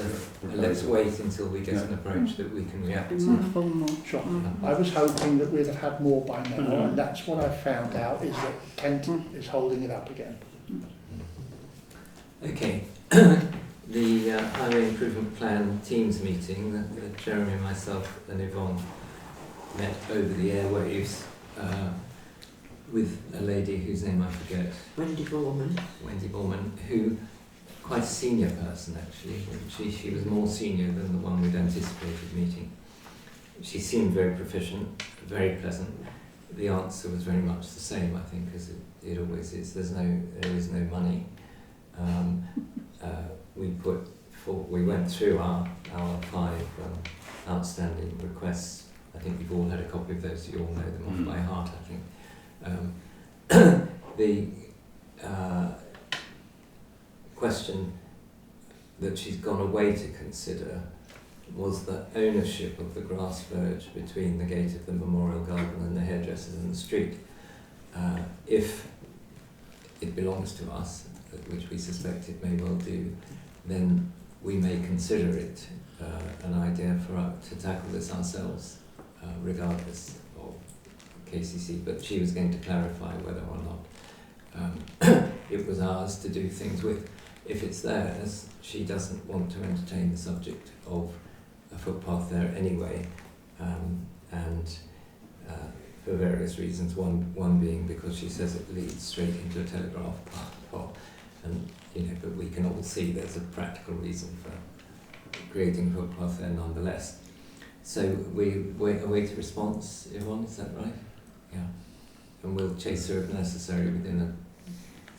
let's wait until we get an approach that we can react Be to. more formal. Sure. I was hoping that we'd have had more by now, and that's what I found out, is that Kent is holding it up again. Okay. The Highway Improvement Plan Teams meeting that Jeremy, myself and Yvonne met over the airwaves with a lady whose name I forget, Wendy Gorman. Wendy Borman, who, quite a senior person actually, she was more senior than the one we'd anticipated meeting. She seemed very proficient, very pleasant. The answer was very much the same, I think, as it always is. There is no money. We went through our 5 outstanding requests. I think you've all had a copy of those. You all know them off by heart, I think. The question that she's gone away to consider was the ownership of the grass verge between the gate of the Memorial Garden and the hairdressers in the street. If it belongs to us, which we suspect it may well do, then we may consider it an idea to tackle this ourselves, regardless of KCC. But she was going to clarify whether or not it was ours to do things with. If it's theirs, she doesn't want to entertain the subject of a footpath there anyway, and for various reasons. One being because she says it leads straight into a telegraph pole, and but we can all see there's a practical reason for creating a footpath there nonetheless. So we await a response, Yvonne, is that right? Yeah. And we'll chase her if necessary within a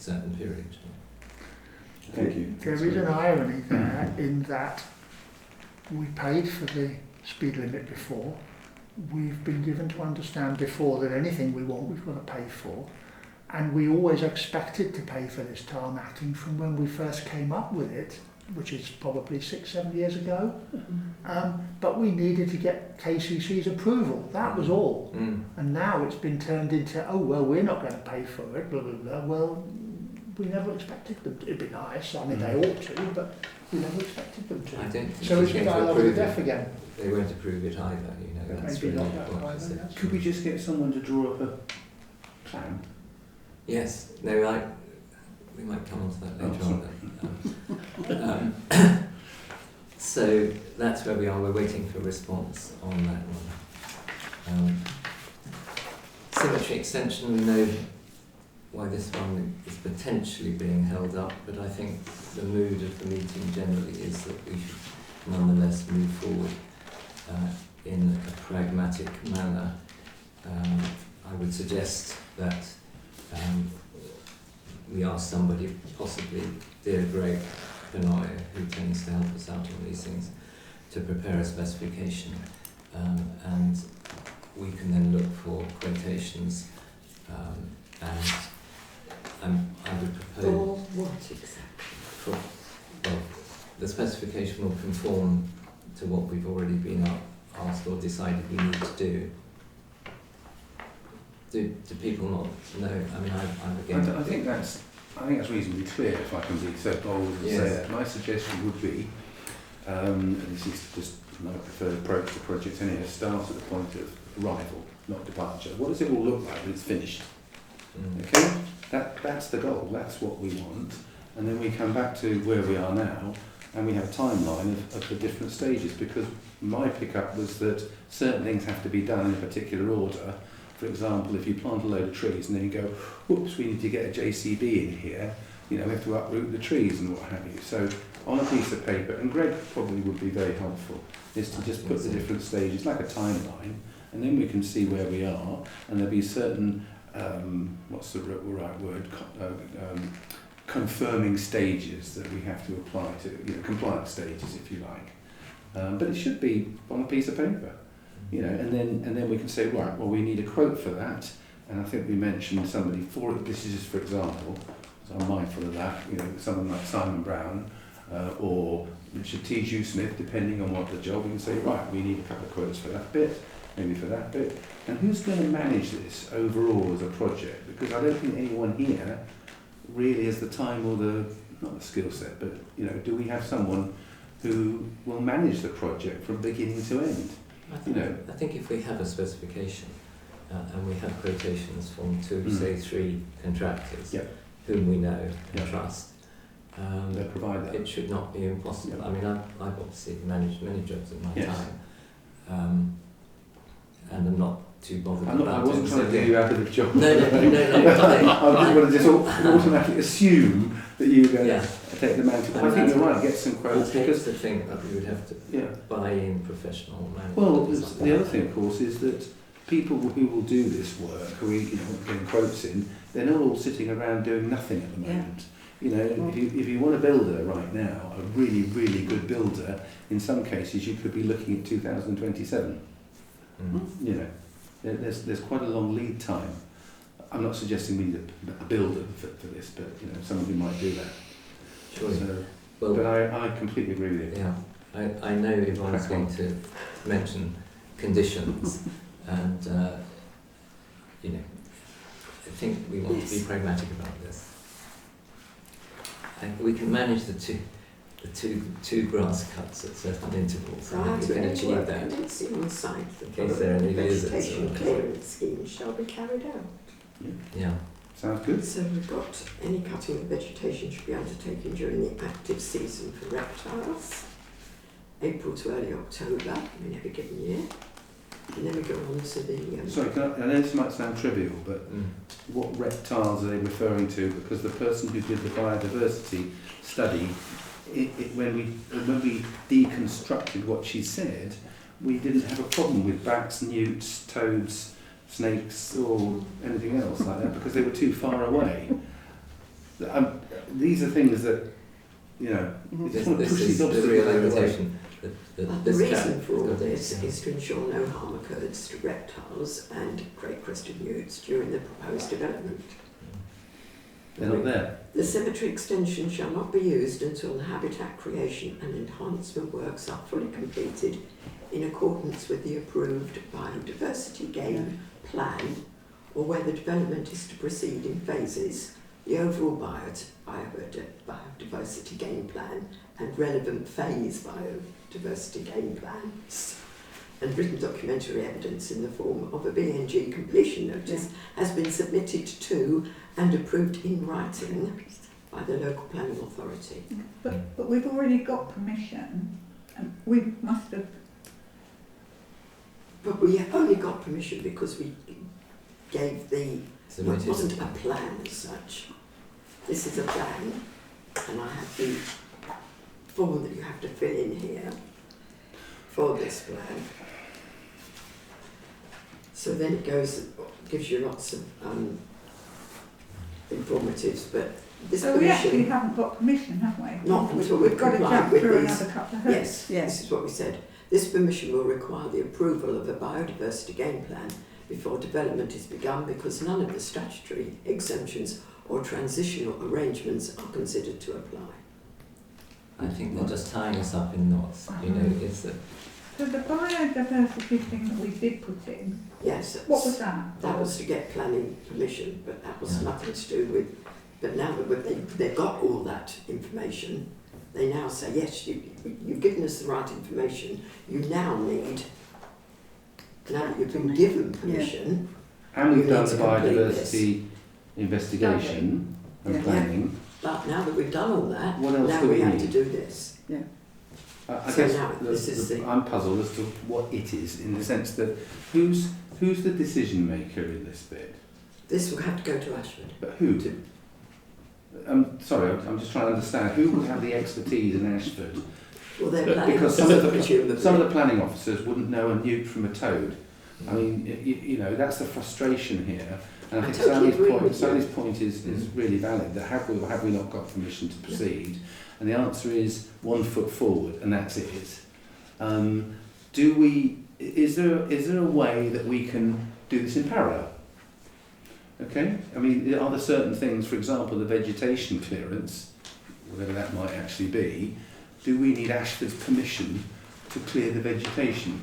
certain period. Thank you. There is an irony there in that we paid for the speed limit before. We've been given to understand before that anything we want we've got to pay for. And we always expected to pay for this tarmacking from when we first came up with it, which is probably 6-7 years ago. But we needed to get KCC's approval, that was all. And now it's been turned into, oh, well, we're not going to pay for it, blah, blah, blah. Well, we never expected them to. It'd be nice, I mean, they ought to, but we never expected them to. I don't think So she's it's going to dialogue with approve deaf it. again. They won't approve it either, that's Maybe really not that important. either, yes. Could we just get someone to draw up a plan? Yes, no, we might come on to that later on. So that's where we are. We're waiting for a response on that one. Cemetery extension, we know why this one is potentially being held up, but I think the mood of the meeting generally is that we should nonetheless move forward. in a pragmatic manner, I would suggest that we ask somebody, possibly dear Greg Benoit, who tends to help us out on these things, to prepare a specification, and we can then look for quotations, and I would propose... For what exactly? Well, the specification will conform to what we've already been asked or decided we need to do. Do people not know? I mean, I'm again... I think that's reasonably clear, if I can be so bold as to say that. My suggestion would be, and this is just my preferred approach to projects anyway, start at the point of arrival, not departure. What does it all look like when it's finished? Okay? That's the goal, that's what we want. And then we come back to where we are now, and we have a timeline of the different stages, because my pickup was that certain things have to be done in a particular order. For example, if you plant a load of trees and then you go, whoops, we need to get a JCB in here, we have to uproot the trees and what have you. So on a piece of paper, and Greg probably would be very helpful, is to just put the different stages, like a timeline, and then we can see where we are, and there'll be certain, what's the right word, confirming stages that we have to apply to, compliance stages, if you like. But it should be on a piece of paper. And then we can say, right, well, we need a quote for that, and I think we mentioned somebody for it. This is just for example, so I'm mindful of that. Someone like Simon Brown or Richard T. Jew Smith, depending on what the job. We can say, right, we need a couple of quotes for that bit, maybe for that bit, and who's going to manage this overall as a project? Because I don't think anyone here really has the time or not the skill set, but do we have someone who will manage the project from beginning to end? I think if we have a specification and we have quotations from say 3 contractors whom we know and trust, they'll provide that. It should not be impossible. Yeah. I mean, I've obviously managed many jobs in my time, and I'm not too bothered about it. I wasn't trying to get you out of the job. No. I was just going to automatically assume that you were going to take the mantle. I think you're right, get some quotes. Because to think that we would have to buy in professional management. Well, the other thing, of course, is that people who will do this work, who are getting quotes in, they're not all sitting around doing nothing at the moment. If you want a builder right now, a really, really good builder, in some cases you could be looking at 2027. There's quite a long lead time. I'm not suggesting we need a builder for this, but somebody might do that. Sure. So, well, but I completely agree with you. Yeah, I know Yvonne's going to mention conditions, and I think we want to be pragmatic about this. And we can manage the two grass cuts at certain intervals, and we can achieve that. In case there are any vegetation clearance schemes shall be carried out. Yeah. Sounds good. So we've got any cutting of vegetation should be undertaken during the active season for reptiles, April to early October in every given year. And then we go on to the... Sorry, I know this might sound trivial, but what reptiles are they referring to? Because the person who did the biodiversity study, when we deconstructed what she said, we didn't have a problem with bats, newts, toads, snakes or anything else like that because they were too far away. These are things that, This is the real limitation. The reason for all this is to ensure no harm occurs to reptiles and great-crested newts during the proposed development. They're not there. The cemetery extension shall not be used until the habitat creation and enhancement works are fully completed in accordance with the approved biodiversity game plan, or where the development is to proceed in phases. The overall biodiversity game plan and relevant phase biodiversity game plans and written documentary evidence in the form of a BNG completion notice has been submitted to and approved in writing by the local planning authority. But we've already got permission, and we must have... But we only got permission because we gave the... So it wasn't a plan as such. This is a plan, and I have the form that you have to fill in here for this plan. So then it gives you lots of informatives, but this So we actually permission, haven't got permission, have we? not until We've we've got to complied jump with through these. another couple of hoops. Yes, Yeah. this is what we said. This permission will require the approval of a biodiversity game plan before development is begun, because none of the statutory exemptions or transitional arrangements are considered to apply. I think they're just tying us up in knots. You know, it's that So the biodiversity thing that we did put in, Yes, what was that? that was to get planning permission, but that was Yeah. nothing to do with. But now that they've got all that information, they now say, yes, you've given us the right information. You now need, now that you've been given permission, And we've You done need the to complete biodiversity investigation and Yeah. planning. but now that we've done all that, What else now do we we have need? to do this. I So guess now this is the- I'm puzzled as to what it is, in the sense that who's the decision maker in this bit? This will have to go to Ashford. But who? Sorry, I'm just trying to understand. Who would have the expertise in Ashford? Well, they're But planning because officers, some of the- presumably. Some of the planning officers wouldn't know a newt from a toad. I mean, you know, that's the frustration here. And I I think totally agree with you. Sally's point is really valid, that have we not got permission to proceed? And the answer is 1 foot forward, and that's it. Is there a way that we can do this in parallel? Okay? I mean, are there certain things, for example, the vegetation clearance, whatever that might actually be, do we need Ashford's permission to clear the vegetation?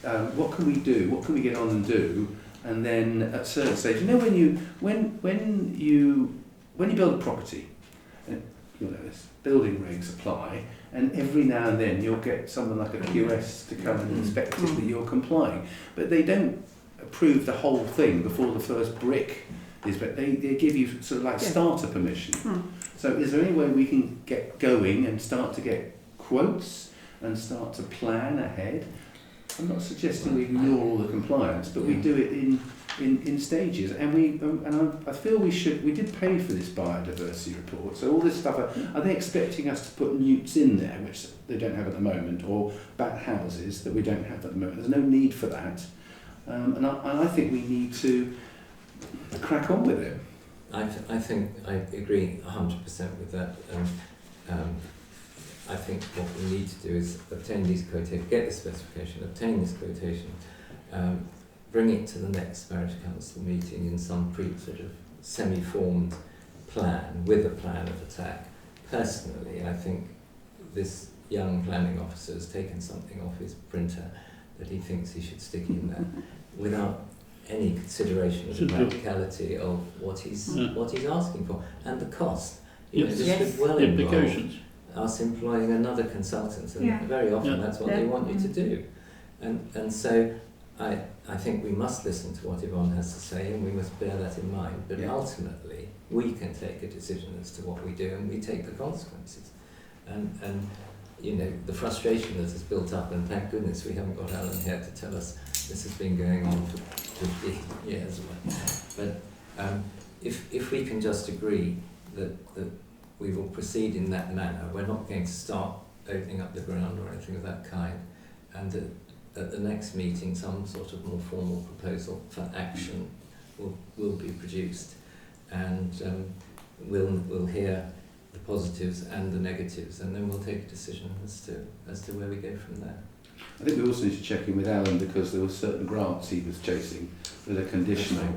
What can we do? What can we get on and do? And then at a certain stage, you know, when you build a property, you'll know this, building regs apply, and every now and then you'll get someone like a QS to come and inspect it that you're complying, but they don't approve the whole thing before the first brick is, but they give you sort of like starter permission. So is there any way we can get going and start to get quotes and start to plan ahead? I'm not suggesting we ignore all the compliance, but we do it in stages, and I feel we did pay for this biodiversity report, so all this stuff, are they expecting us to put newts in there, which they don't have at the moment, or bat houses that we don't have at the moment? There's no need for that, and I think we need to crack on with it. I think I agree 100% with that. I think what we need to do is obtain these quotations, get the specification, obtain this quotation, bring it to the next parish council meeting in some sort of semi-formed plan, with a plan of attack. Personally, I think this young planning officer has taken something off his printer that he thinks he should stick in there without any consideration of the practicality of what he's asking for and the cost. You know, this could well involve implications. us employing another consultant, and very often that's what they want you to do. And so I think we must listen to what Yvonne has to say, and we must bear that in mind. But ultimately, we can take a decision as to what we do, and we take the consequences. And you know, the frustration that has built up, and thank goodness we haven't got Alan here to tell us this has been going on for 50 years. But if we can just agree that we will proceed in that manner, we're not going to start opening up the ground or anything of that kind, and that at the next meeting some sort of more formal proposal for action will be produced, and we'll hear the positives and the negatives, and then we'll take a decision as to where we go from there. I think we also need to check in with Alan, because there were certain grants he was chasing that are conditional,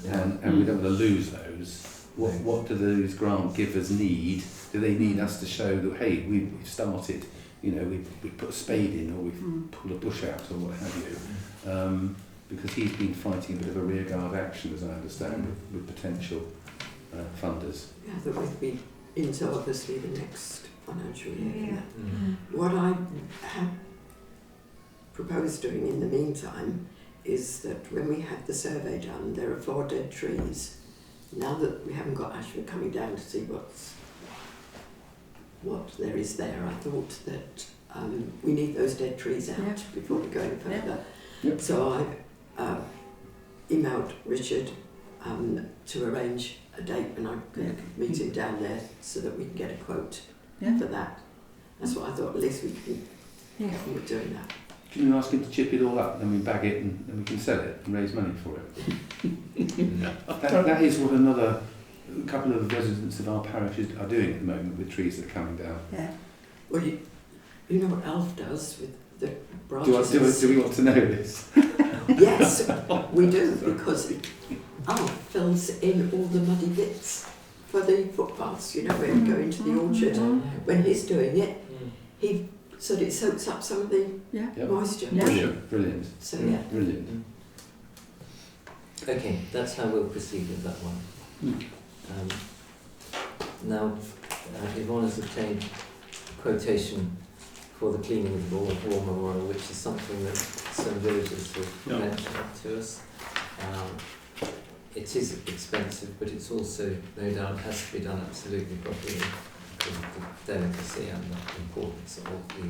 and we don't want to lose those. What do those grant givers need? Do they need us to show that, hey, we've started, you know, we've put a spade in, or we've pulled a bush out, or what have you? Because he's been fighting a bit of a rearguard action, as I understand, with potential funders. Yeah, that would be into obviously the next financial year. Yeah. What I have proposed doing in the meantime is that when we had the survey done, there are 4 dead trees. Now that we haven't got Ashford coming down to see what there is there, I thought that we need those dead trees out before we go any further. Yep. So I emailed Richard to arrange a date when I'm going to meet him down there, so that we can get a quote for that. That's what I thought. At least we can get on with doing that. Can you ask him to chip it all up and then we bag it and we can sell it and raise money for it? That is what a couple of residents of our parish are doing at the moment with trees that are coming down. Yeah. Well, you know what Alf does with the branches? Do we want to know this? Yes, we do, because Alf fills in all the muddy bits for the footpaths, you know, where you go into the orchard. When he's doing it, so that it soaks up some of the moisture. Yeah. Brilliant. So yeah. Brilliant. Okay, that's how we'll proceed with that one. Now, Yvonne has obtained quotation for the cleaning of the war memorial, which is something that some villagers have mentioned to us. It is expensive, but it's also, no doubt, has to be done absolutely properly because of the delicacy and the importance of the...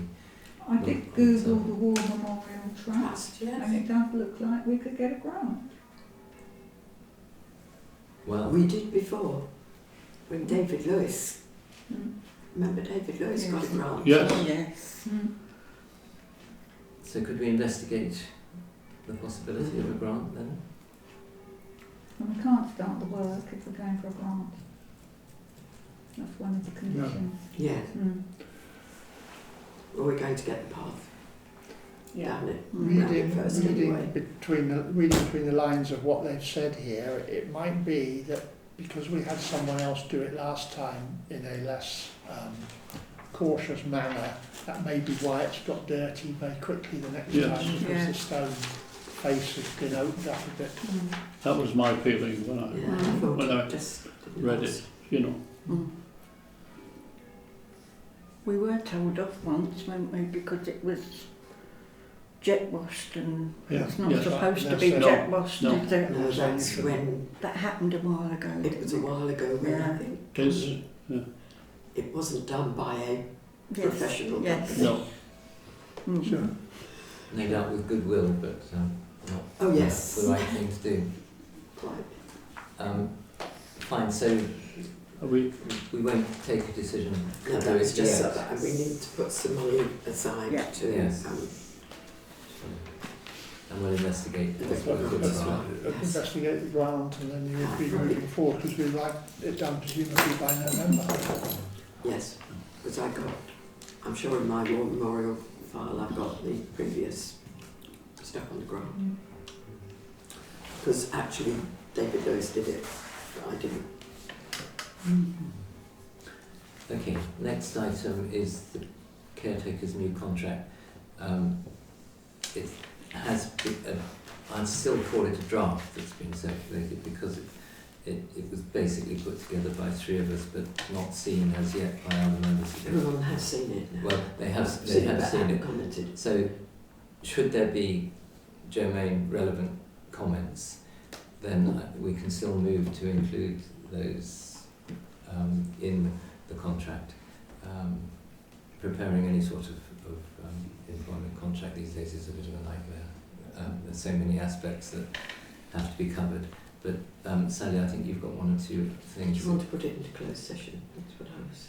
I did Google the War Memorial Trust, Yes. and it does look like we could get a grant. Well, We did before, when David Lewis, remember David Lewis got a grant? Yes. Yes. so could we investigate the possibility of a grant then? And we can't start the work if we're going for a grant. That's one of the conditions. Yeah, Mm. well, we're going to get the path down it. Reading First anyway. between the lines of what they've said here, it might be that because we had someone else do it last time in a less cautious manner, that may be why it's got dirty very quickly the next Yes. time, because Yeah. the stone face has been opened up a bit. That was my feeling when Yeah, I thought When I it just didn't read last. it, you know. We were told off once, weren't we, because it was jet washed and Yeah. it's not Yes. supposed to No, be no. jet washed, No. is it? No, that's when, That happened a while ago. it was a while ago when I Yeah. think Is it wasn't done by a Yes. professional Yes. company. no. Mm. Sure. No doubt with goodwill, but not Oh yes, the right thing to do. quite. Fine, so We we won't take a decision. No, to that do was it just yet. so that we need to put some money aside Yeah. to Yes. And we'll investigate the That's possibility of a That's grant. right. Yes. Investigate the grant, and then you would be moving forward, because we'd like it done presumably by November. Yes, because I'm sure in my war memorial file I've got the previous stuff on the ground. Because actually David Lewis did it, but I didn't. Okay, next item is the caretaker's new contract. It has been, I'd still call it a draft that's been circulated because it was basically put together by three of us but not seen as yet by other members of the Everyone has seen it now. Well, they have but seen haven't it. commented. So, should there be germane relevant comments, then we can still move to include those in the contract. Preparing any sort of employment contract these days is a bit of a nightmare. There's so many aspects that have to be covered. But Sally, I think you've got one or two Do things. you want to put it into closed session? That's what I was.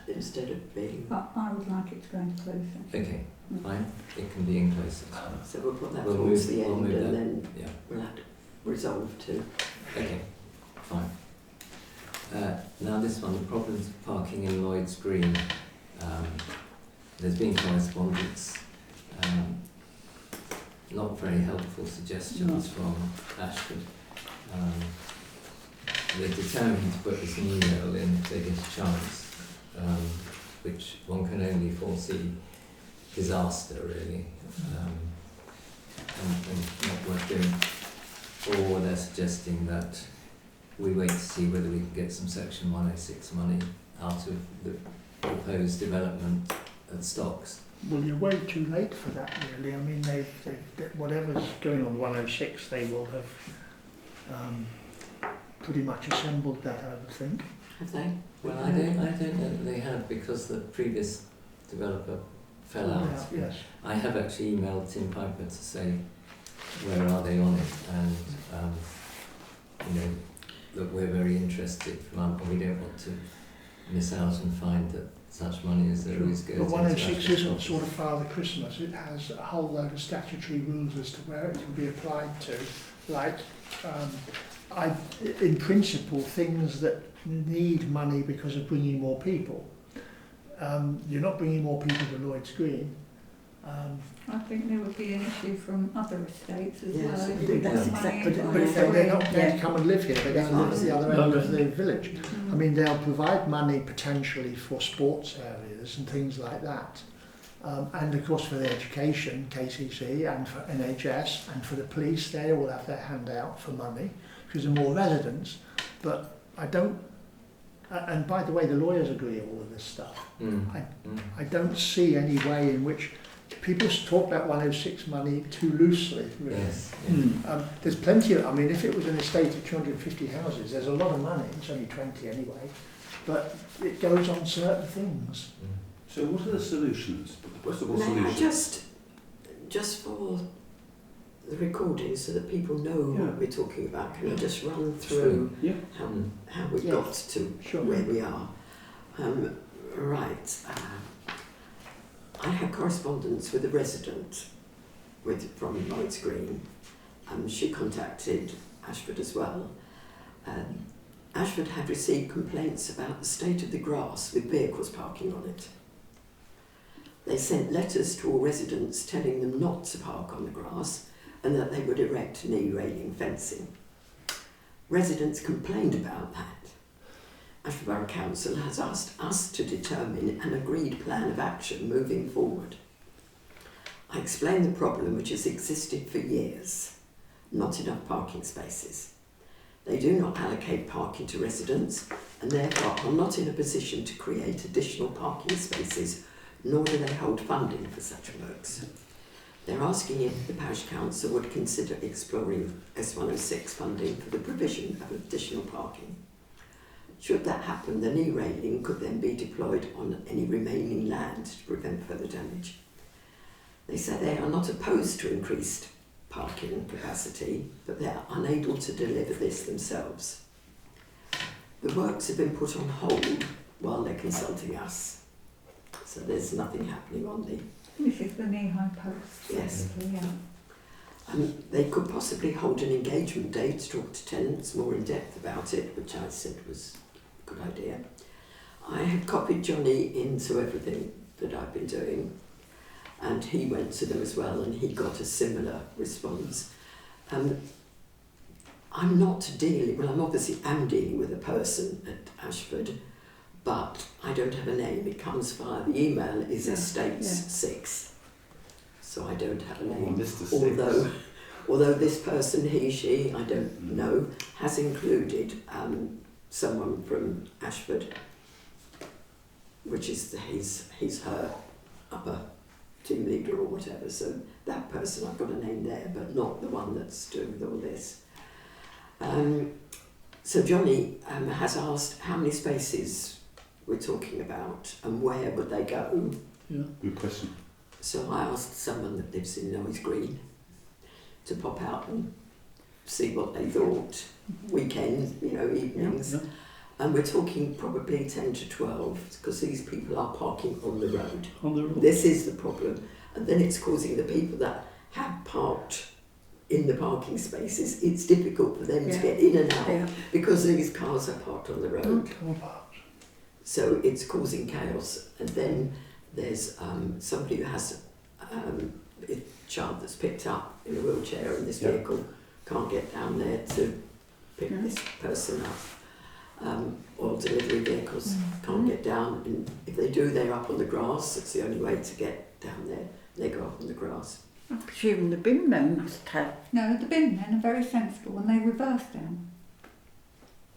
Instead of being. I would like it to go into closed session. Okay, fine. It can be in close session. So we'll put that We'll towards move- the we'll end move and that. then Yeah. we'll have to resolve to. Okay, fine. Now this one, the problems of parking in Lloyd's Green. There's been correspondence, not very helpful suggestions from Ashford. They're determined to put this an email in if they get a chance, which one can only foresee disaster really, and not worth doing. Or they're suggesting that we wait to see whether we can get some Section 106 money out of the proposed development at Stocks. Well, you're way too late for that, really. I mean, they've whatever's going on 106, they will have pretty much assembled that, I would think. Have they? Well, I don't know that they have because the previous developer fell out. Yeah, yes. I have actually emailed Tim Piper to say where are they on it, and you know that we're very interested, and we don't want to miss out and find that such money as there is goes But into 106 actual isn't property. sort of Father Christmas. It has a whole load of statutory rules as to where it can be applied to. Like, in principle, things that need money because of bringing more people. You're not bringing more people to Lloyd's Green. I think there would be an issue from other estates as Yes, well. indeed, that's Money exactly into what But I if Lloyd's they're not Green. going to come and live here, they're going to live at the other end of the village. Mm. I mean, they'll provide money potentially for sports areas and things like that. And of course for the education, KCC, and for NHS, and for the police, they all have their hand out for money, because there are more residents. But I don't, and by the way, the lawyers agree all of this stuff. I don't see any way in which people talk about 106 money too loosely, really. Yes. There's plenty of, I mean, if it was an estate of 250 houses, there's a lot of money. It's only 20 anyway, but it goes on certain things. So what are the solutions? Possible May I solutions? just for the recording, so that people know Yeah. what we're talking about, can I just run through Yeah. how we Yes. got to Sure. where we are? Right. I had correspondence with a resident from Lloyd's Green. She contacted Ashford as well. Ashford had received complaints about the state of the grass with vehicles parking on it. They sent letters to all residents telling them not to park on the grass and that they would erect knee railing fencing. Residents complained about that. Ashford Borough Council has asked us to determine an agreed plan of action moving forward. I explained the problem which has existed for years. Not enough parking spaces. They do not allocate parking to residents and therefore are not in a position to create additional parking spaces, nor do they hold funding for such works. They're asking if the Parish Council would consider exploring S106 funding for the provision of additional parking. Should that happen, the knee railing could then be deployed on any remaining land to prevent further damage. They say they are not opposed to increased parking capacity, but they are unable to deliver this themselves. The works have been put on hold while they're consulting us, so there's nothing happening on the... This is the knee-high post. Yes. Yeah. They could possibly hold an engagement day to talk to tenants more in depth about it, which I said was a good idea. I had copied Johnny into everything that I've been doing, and he went to them as well, and he got a similar response. I'm not dealing, well, I'm obviously dealing with a person at Ashford, but I don't have a name. It comes via the email is Estates 6, so I don't have a name. Mr. Six. Although this person, he, she, I don't know, has included someone from Ashford, which is he's her upper team leader or whatever. So that person, I've got a name there, but not the one that's doing all this. So Johnny has asked how many spaces we're talking about and where would they go. Yeah. Good question. So I asked someone that lives in Lloyd's Green to pop out and see what they thought, weekends, evenings. Yeah. And we're talking probably 10 to 12 because these people are parking on the road. On the road. This is the problem. And then it's causing the people that have parked in the parking spaces, it's difficult for them to get in and out because these cars are parked on the road. So it's causing chaos. And then there's somebody who has a child that's picked up in a wheelchair and this vehicle can't get down there to pick this person up. Or delivery vehicles can't get down, and if they do, they're up on the grass. It's the only way to get down there. They go up on the grass. I presume the bin men must have. No, the bin men are very sensible and they reverse down.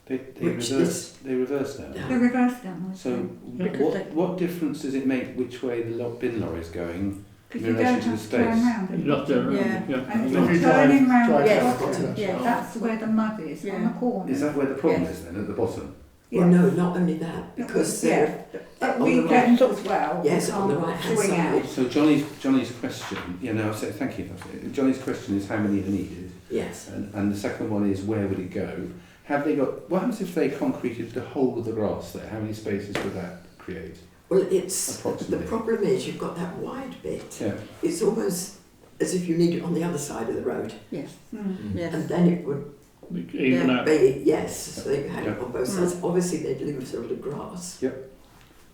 They Which reverse now. Yeah. They reverse down. I So think. what difference does it make which way the bin lorry is going in Because you relation don't to the have to turn space? round. You don't turn around. And Yeah. it's not turning round drive the Yes. bottom. Yes. That's where the mud is, on the corner. Is that where the problem Yes. is then, at the bottom? Well, no, not only that, because they're At on the weekends as well. Yes, you on the can't right-hand swing side. out. So Johnny's question, I say thank you. Johnny's question is how many are needed, yes. and the second one is where would it go? have they got? What happens if they concreted the whole of the grass there? How many spaces would that create? Well, it's the Approximately. problem is you've got that wide bit. Yeah. It's almost as if you need it on the other side of the road, Yes. Mm. Yes. and then it would Even out. be so you had it Yeah. on both sides. Obviously, they'd lose all the grass. Yep.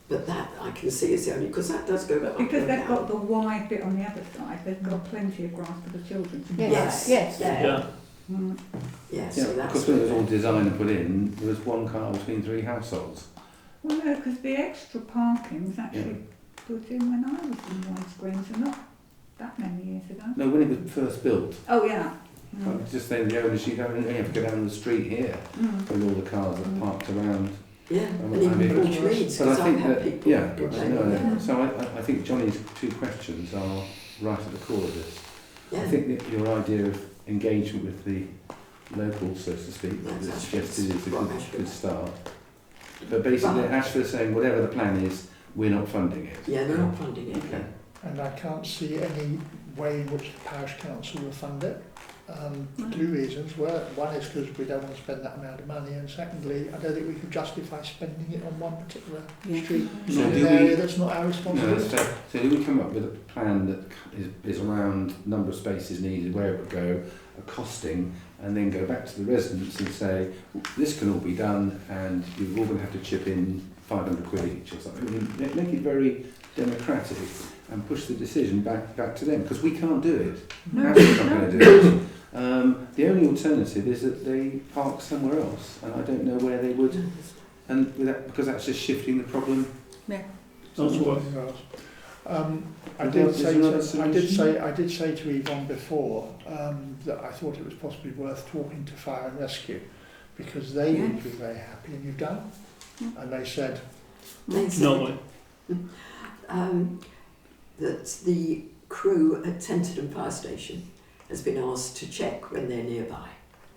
But that I can see is the only because that does go But up because and they've down. got the wide bit on the other side, they've got plenty of grass for the children to play. Yes. Yes. Yeah. Mm. Yeah, Yeah, so that's because when it was all designed and put in, there was one car between 3 households. Well, no, because the extra parking was actually put in when I was in widescreen, so not that many years ago. No, when it was first built, Oh, yeah. Mm. just then the owners, you don't only have to go down the street here Mm. with all the cars that are parked around. yeah, I and even mean, Porch Meads, But I because I've think had that, people yeah, complaining. no, so I think Johnny's 2 questions are right at the core of this. Yeah. I think that your idea of engagement with the locals, so to speak, That's that's actually suggested is a what I good, should good do. start. But basically, But- Ashford's saying whatever the plan is, we're not funding it. Yeah, they're not funding it. Okay. And I can't see any way in which the parish council will fund it. 2 reasons. One is because we don't want to spend that amount of money, and secondly, I don't think we can justify spending it on one particular Yeah. street So in do an area we- that's not our No, responsibility. so do we come up with a plan that is around number of spaces needed, where it would go, a costing, and then go back to the residents and say, this can all be done, and you're all going to have to chip in 500 quid each or something. I mean, make it very democratic and push the decision back to them, because we can't do it. No, Ashford's not no. going to do it. The only alternative is that they park somewhere else, and I don't know where they would, and because that's just shifting the problem. That's what. I did say to Yvonne before that I thought it was possibly worth talking to Fire and Rescue, because they would be very happy, and you've done. And they said, They said, No way. that the crew at Tenterden Fire Station has been asked to check when they're nearby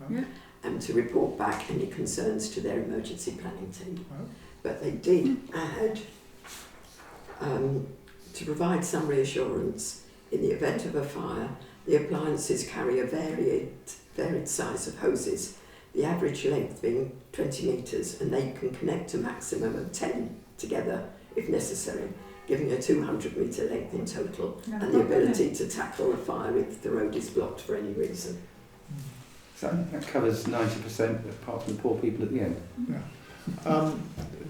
Yeah. and to report back any concerns to their emergency planning team. Well. But they did add to provide some reassurance in the event of a fire, the appliances carry a varied size of hoses, the average length being 20 metres, and they can connect a maximum of 10 together if necessary, giving a 200 metre length in total, No and the problem. ability to tackle a fire if the road is blocked for any reason. So that covers 90%, apart from the poor people at the end.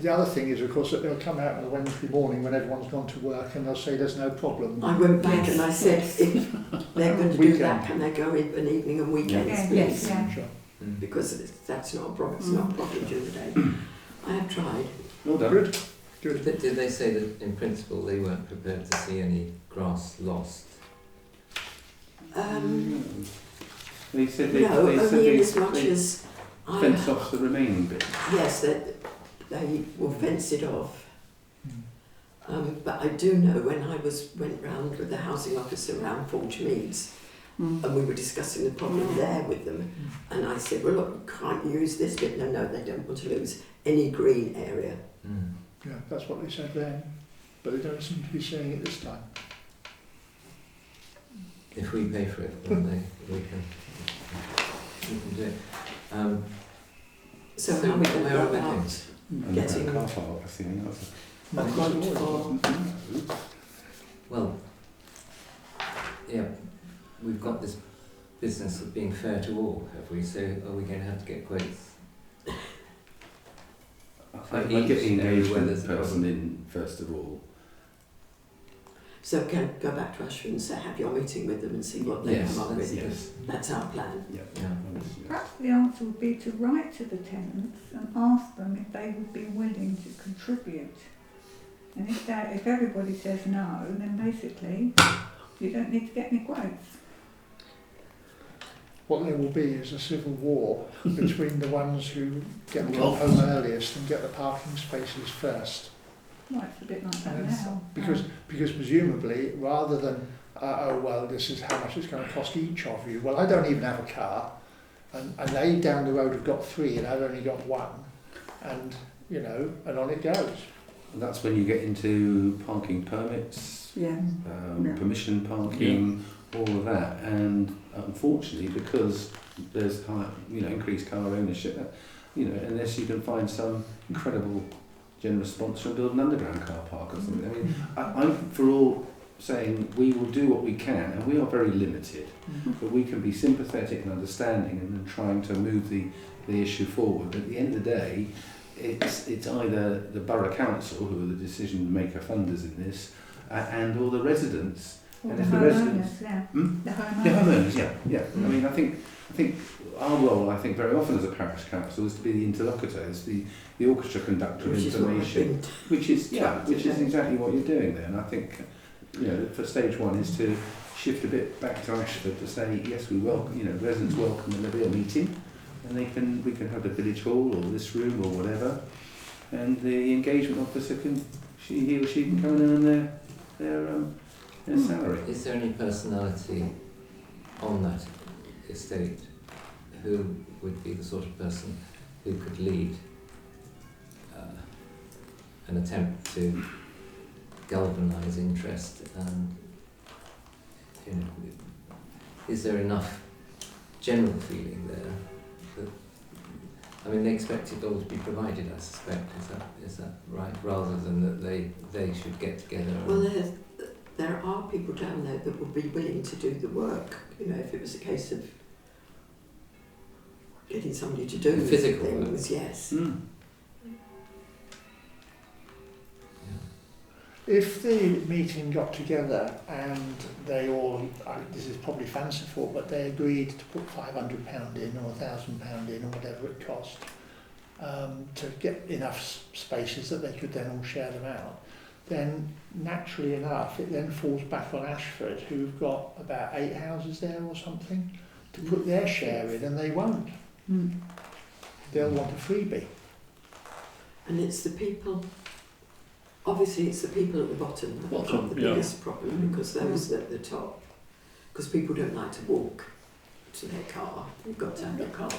the other thing is, of course, that they'll come out on a Wednesday morning when everyone's gone to work, and they'll say there's no problem. I went back Yes, and I said, yes. if they're going to do Weekend. that, can they go in an evening and weekends, Yeah, please? yes, yeah. Sure. Because that's not a problem. It's not a problem during the day. I have tried. Well done. Good. Good. But did they say that in principle they weren't prepared to see any grass lost? They said No, only in as much they as fence off the remaining bit. yes, that they will fence it off. But I do know when I went round with the housing officer around Forge Meads, and we were discussing the problem there with them, and I said, well, look, can't you use this bit? No, they don't want to lose any green area. Yeah, that's what they said then, but they don't seem to be saying it this time. If we pay for it, then we can do it. So So how we can where are go we about going? And Getting- the car park, I think that's a quote for Well, yeah, we've got this business of being fair to all, have we? So are we going to have to get quotes? I get the Each area where engagement there's a person problem. in first of all. So go back to Ashford and say, have your meeting with them and see what they Yes, come up that's, with. yes. That's our plan. Yeah. Yeah. Perhaps the answer would be to write to the tenants and ask them if they would be willing to contribute. And if everybody says no, then basically you don't need to get any quotes. What there will be is a civil war between the ones who get Well- home earliest and get the parking spaces first. Well, it's a bit like that Yes, now. Because presumably, rather than, oh well, this is how much it's going to cost each of you, well, I don't even have a car, and they down the road have got 3 and I've only got 1, and, and on it goes. That's when you get into parking permits, Yeah. Yeah. permission parking, all of that. And unfortunately, because there's increased car ownership, you know, unless you can find some incredible generous sponsor and build an underground car park or something. I mean, I'm for all saying we will do what we can, and we are very limited, but we can be sympathetic and understanding and trying to move the issue forward. But at the end of the day, it's either the borough council, who are the decision maker funders in this, and or the residents. Or And the if the residents, homeowners, yeah. Hmm? The homeowners. the homeowners, yeah. I mean, I think our role, I think very often as a parish council, is to be the interlocutor, is the orchestra conductor of Which is what I've information, been which is trying to do. exactly what you're doing there. And I think, you know, for stage one is to shift a bit back to Ashford to say yes, we welcome, you know, residents welcome, and there'll be a meeting, and we can have the village hall or this room or whatever, and the engagement officer he or she can come in on their salary. Is there any personality on that estate who would be the sort of person who could lead an attempt to galvanise interest, and, you know, is there enough general feeling there that, I mean, they expect it all to be provided, I suspect, is that right, rather than that they should get together? Well, there are people down there that would be willing to do the work, you know, if it was a case of getting somebody to do Physical things, yes. If the meeting got together and they all, this is probably fanciful, but they agreed to put £500 in or £1,000 in or whatever it cost, to get enough spaces that they could then all share them out, then naturally enough it then falls back on Ashford, who've got about 8 houses there or something, to put their share in, and they won't. They'll want a freebie. And it's the people, obviously it's the people at the bottom that have got the biggest problem, because those at the top, because people don't like to walk to their car, you've got to have your car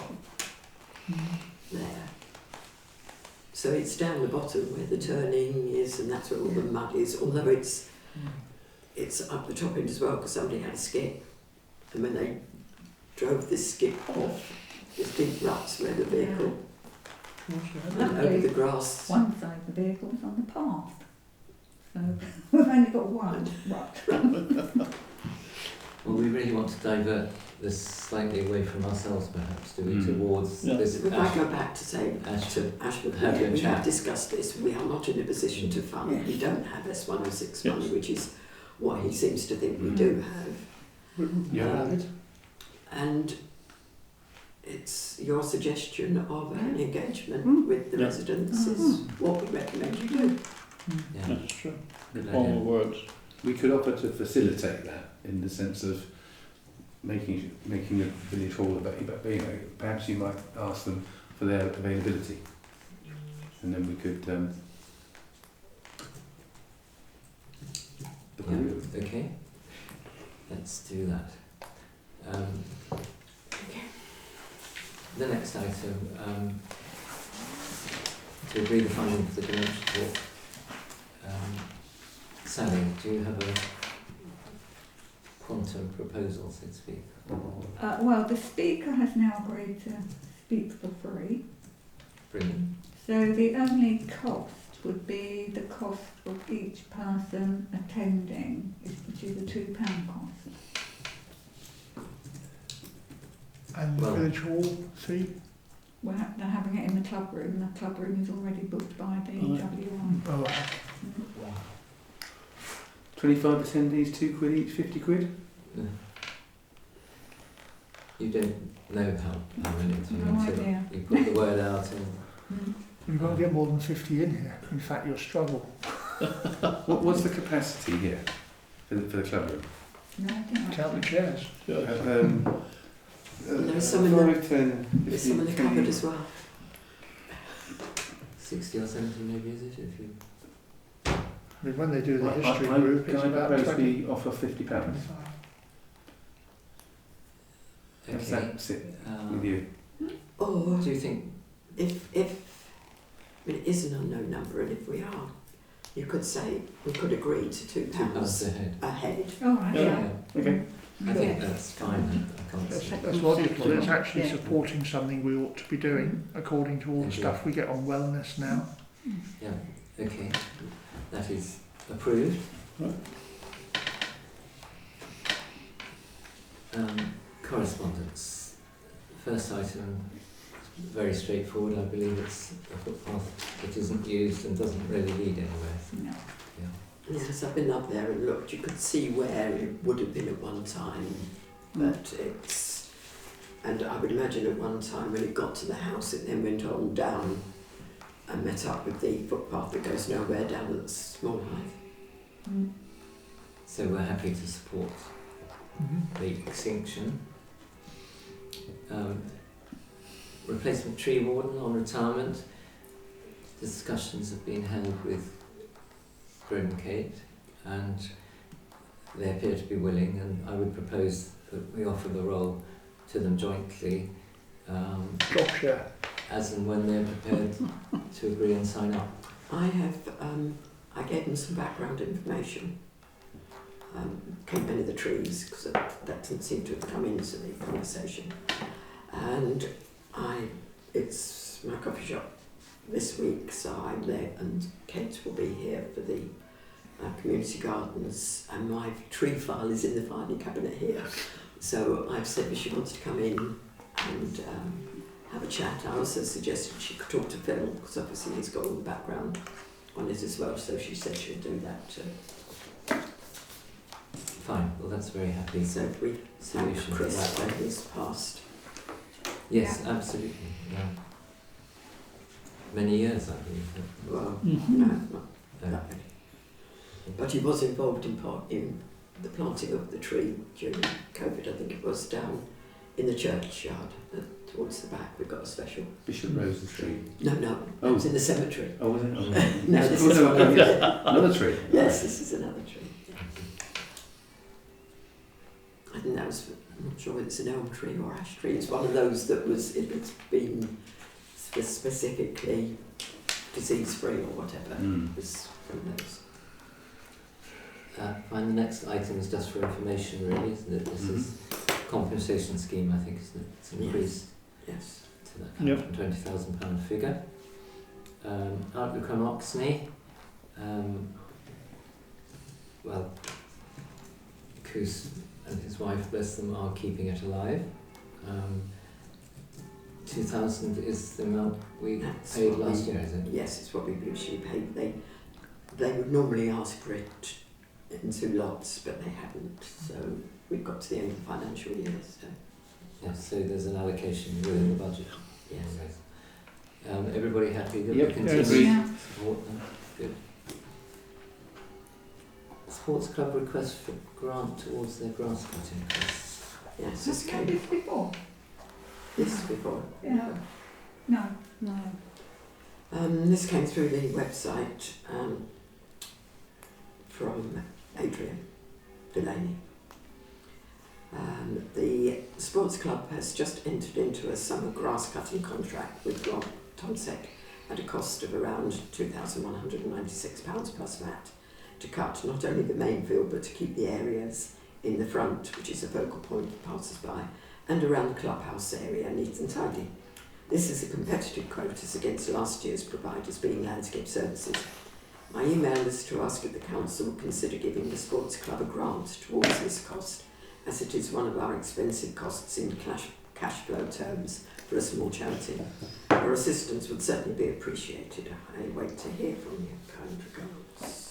there. So it's down the bottom where the turning is, and that's where all the mud is, although it's up the top end as well, because somebody had a skip, and when they drove this skip off, there's deep ruts where the vehicle went over the grass. One side of the vehicle was on the path. So we've only got one rut. Well, we really want to divert this slightly away from ourselves, perhaps, do we, towards this. If I go back to say Ashford, we chat. have discussed this, we are not in a position to fund, we don't have S106 money, which is what he seems to think we do have. And it's your suggestion of an engagement with the residents is what we recommend you do. Yeah. That's true. Good All idea. the words. We could offer to facilitate that in the sense of making a village hall available, but, you know, perhaps you might ask them for their availability, and then we could Yeah, okay. Let's do that. The next item, to agree the funding for the dementia talk. Sally, do you have a quantum proposal, so to speak? Well, the speaker has now agreed to speak for free. Brilliant. So the only cost would be the cost of each person attending, which is a £2 cost. And the Well- village hall fee? They're having it in the club room. The club room is already booked by the WI. Oh, right. 25 attendees, £2 each, 50 quid. Yeah. You don't know how many do you No until idea. you put the word out and You won't get more than 50 in here. In fact, you'll struggle. What's the capacity here for the club room? No, I don't. Count the chairs. There's some in the- 5, 10, There's some in the 15, cupboard as well. 60 or 70 maybe, is it? If you I mean, when they do the history I group, it's about propose 20. we offer £50. Does that sit with you? Or do you think if I mean, it is an unknown number, and if we are, you could say we could agree to £2 £2 a head? a head. All right, Yeah. yeah. Okay. I think that's fine. I can't see. That's logical. It's actually Yeah. supporting something we ought to be doing according to all the Indeed. stuff we get on wellness now. Yeah, okay. That is approved. Right. Correspondence. First item, very straightforward. I believe it's a footpath that isn't used and doesn't really lead anywhere. No. Yes, I've been up there and looked. You could see where it would have been at one time, but it's. And I would imagine at one time when it got to the house, it then went on down and met up with the footpath that goes nowhere down at the small height. Mm. So we're happy to support the extinction. Replacement tree warden on retirement. Discussions have been held with Graham and Kate, and they appear to be willing, and I would propose that we offer the role to them jointly, Job share. as and when they're prepared to agree and sign up. I have. I gave them some background information. Couldn't many of the trees because that doesn't seem to have come into the conversation. And it's my coffee shop this week, so I'm there, and Kate will be here for the community gardens, and my tree file is in the filing cabinet here. So I've said if she wants to come in and have a chat. I also suggested she could talk to Phil, because obviously he's got all the background on it as well, so she said she'll do that too. Fine, well that's very happy. So if we thank Solution Chris to that. for his past. Yes, absolutely. Yeah. Many years, I believe. Well, Mhm. no, not No. that many. But he was involved in the planting of the tree during COVID, I think it was, down in the churchyard towards the back. We've got a special. Bishop Rose's tree. No, it Oh. was in the cemetery. Oh, was it? Oh, No, this is one of another tree. Yes, this is another tree. Yeah. I think that was, I'm not sure whether it's an elm tree or ash tree. It's one of those that was, if it's been specifically disease-free or whatever, Mm. was from those. Fine, the next item is just for information really, isn't it? This is compensation scheme, I think, isn't it? It's increased Yes. to that Yep. £120,000 figure. Outlook on Oxney. Well, Coos and his wife, bless them, are keeping it alive. 2,000 is the amount we That's paid what last we- year, is it? Yes, it's what we usually pay. They would normally ask for it in 2 lots, but they hadn't. So we've got to the end of the financial year. So Yes, so there's an allocation within the budget. yes. Everybody happy that Yep, we continue agreed. Yeah. to support them? Good. Sports club request for grant towards their grass cutting costs. Yes, Has this he had came this before? this before. Yeah. No. No. This came through the website from Adrian Delaney. The sports club has just entered into a summer grass cutting contract with Rob Tomsek at a cost of around £2,196 plus VAT to cut not only the main field but to keep the areas in the front, which is a focal point for passers-by, and around the clubhouse area neat and tidy. This is a competitive quote as against last year's providers being Landscape Services. My email is to ask if the council will consider giving the sports club a grant towards this cost, as it is one of our expensive costs in cash flow terms for a small charity. Your assistance would certainly be appreciated. I wait to hear from you. Kind regards.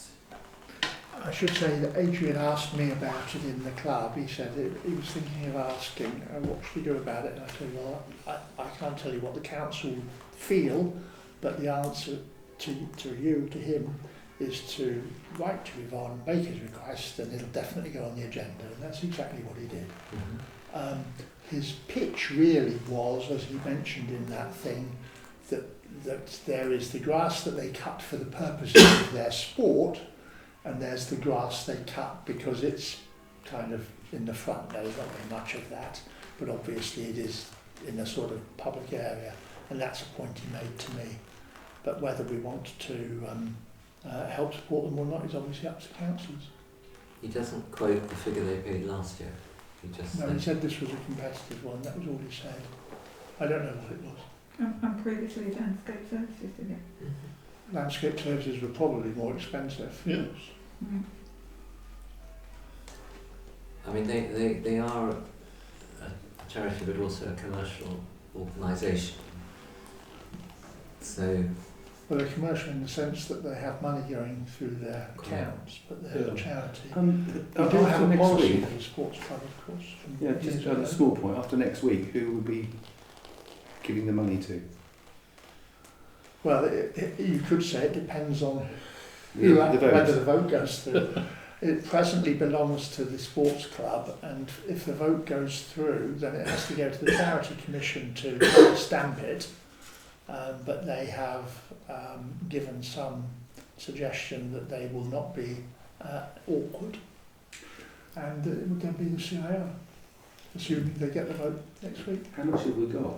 I should say that Adrian asked me about it in the club. He said he was thinking of asking, what should we do about it? And I said, well, I can't tell you what the council feel, but the answer to him, is to write to Yvonne, make his request, and it'll definitely go on the agenda. And that's exactly what he did. His pitch really was, as he mentioned in that thing, that there is the grass that they cut for the purposes of their sport, and there's the grass they cut because it's kind of in the front. There's not very much of that, but obviously it is in a sort of public area, and that's a point he made to me. But whether we want to help support them or not is obviously up to councils. He doesn't quote the figure they paid last year. He just No, said, he said this was a competitive one, that was all he said. I don't know what it was. And previously landscape services, did it? Mhm. Landscape services were probably more expensive. Yes. Mm. I mean, they are a charity but also a commercial organisation. So, Well, they're commercial in the sense that they have money going through their accounts, but they're Yeah. a charity. We We do have a next policy week. for the sports club, of course. from Yeah, just years on ago. a small point. After next week, who will be giving the money to? Well, you could say it depends on The whether vote. the vote goes through. It presently belongs to the sports club, and if the vote goes through, then it has to go to the charity commission to stamp it. But they have given some suggestion that they will not be awkward, and it would then be the CIO, assuming they get the vote next week. How much have we got?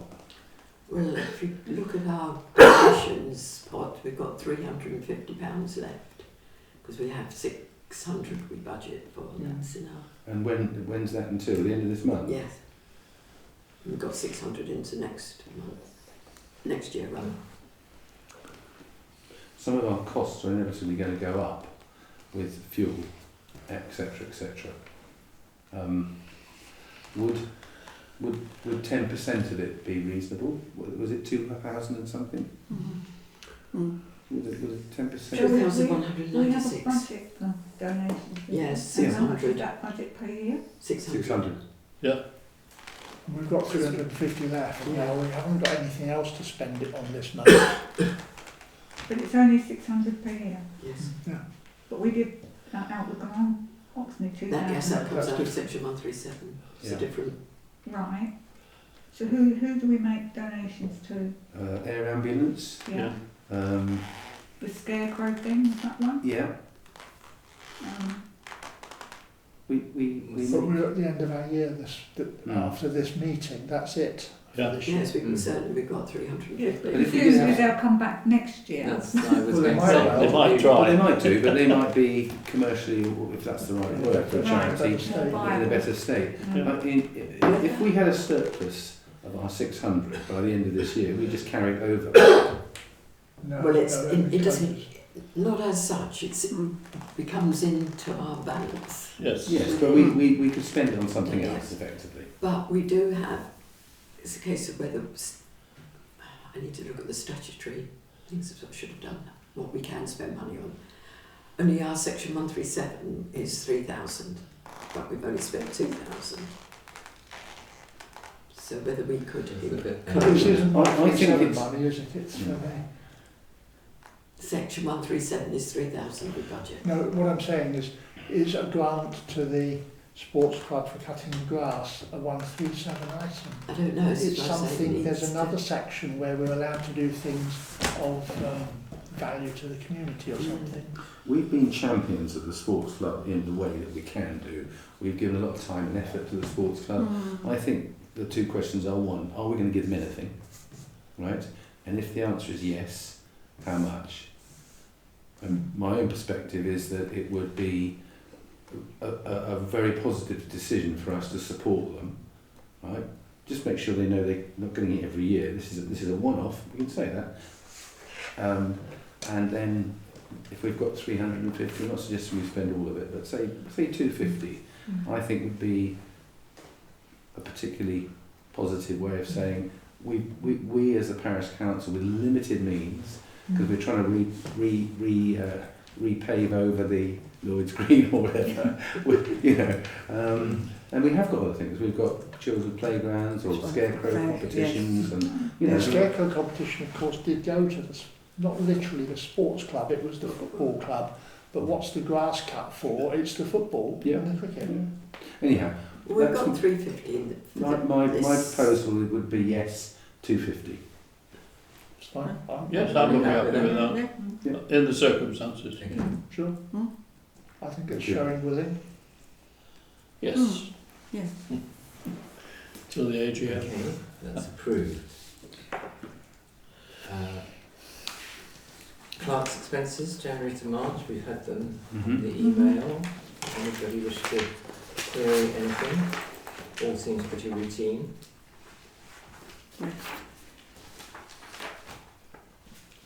Well, if you look at our donations pot, we've got £350 left because we have 600 we budget for. That's enough. And when's that until? The end of this month? Yes. We've got 600 into next month, next year rather. Some of our costs are inevitably going to go up with fuel, etc., etc. Would 10% of it be reasonable? Was it 2,000 and something? Mm. Was it 10%? We have a 2,196. budget for donations. Yes, And how much 600. is that budget per year? 600. We've got 350 left. Now we haven't got anything else to spend it on this month. But it's only 600 per year. Yes. Yeah. But we did out the Grand Oxney 2000. That comes That's out of different. section 137. It's Yeah. a different. Right. So who do we make donations to? Air ambulance. Yeah. Um, The scarecrow thing, was that one? yeah. We But we're at the end of our year Mm. after this meeting. That's it Yeah. for this year. Yes, we can certainly. We've got 350. Yes, but But if we presumably did have- they'll come back next year. that's, I was Well, they going to might say, well. They might Well, try. they might do, but they might be commercially, if that's the right word, for a Right, charity, better state. More in a better state. Mm. If we had a surplus of our 600 by the end of this year, we just carry it over. No, Well, it's no, it it doesn't. Not as such. It becomes into our balance. Yes. Yes, but we could spend it on something else effectively. But we do have. It's a case of whether I need to look at the statutory things that I should have done. What we can spend money on. Only our section 137 is 3,000, but we've only spent 2,000. So whether we could It's a bit- This isn't I think 137 it's- money, is it? It's for the... section 137 is 3,000 we budget. No, what I'm saying is a grant to the sports club for cutting the grass a 137 item. I don't know. It's as I say, something, it there's needs another to- section where we're allowed to do things of value to the community or something. We've been champions of the sports club in the way that we can do. We've given a lot of time and effort to the sports club. I think the two questions are, one, are we going to give them anything? Right? And if the answer is yes, how much? And my own perspective is that it would be a very positive decision for us to support them, right? Just make sure they know they're not getting it every year. This is a one-off. We can say that. And then, if we've got 350, I'm not suggesting we spend all of it, but say 250, I think would be a particularly positive way of saying we as a parish council with limited means, because we're trying to repave over the Lloyd's Green or whatever, and we have got other things. We've got children's playgrounds or scarecrow competitions, and The scarecrow competition, of course, did go to not literally the sports club, it was the football club. But what's the grass cut for? It's the football and the cricket. Anyhow, Well, we've that's got 350 in the, my proposal would be yes, 250. It's fine. Yes, I would be happy with Yeah. that. In the circumstances. Okay. Sure. Hmm? I think it's Yeah. showing willing. Yes. Yeah. Till the AGM. Okay, that's approved. Clerk's expenses, January to March, we've had them on the email. Anybody wish to query anything? all seems pretty routine. Yes.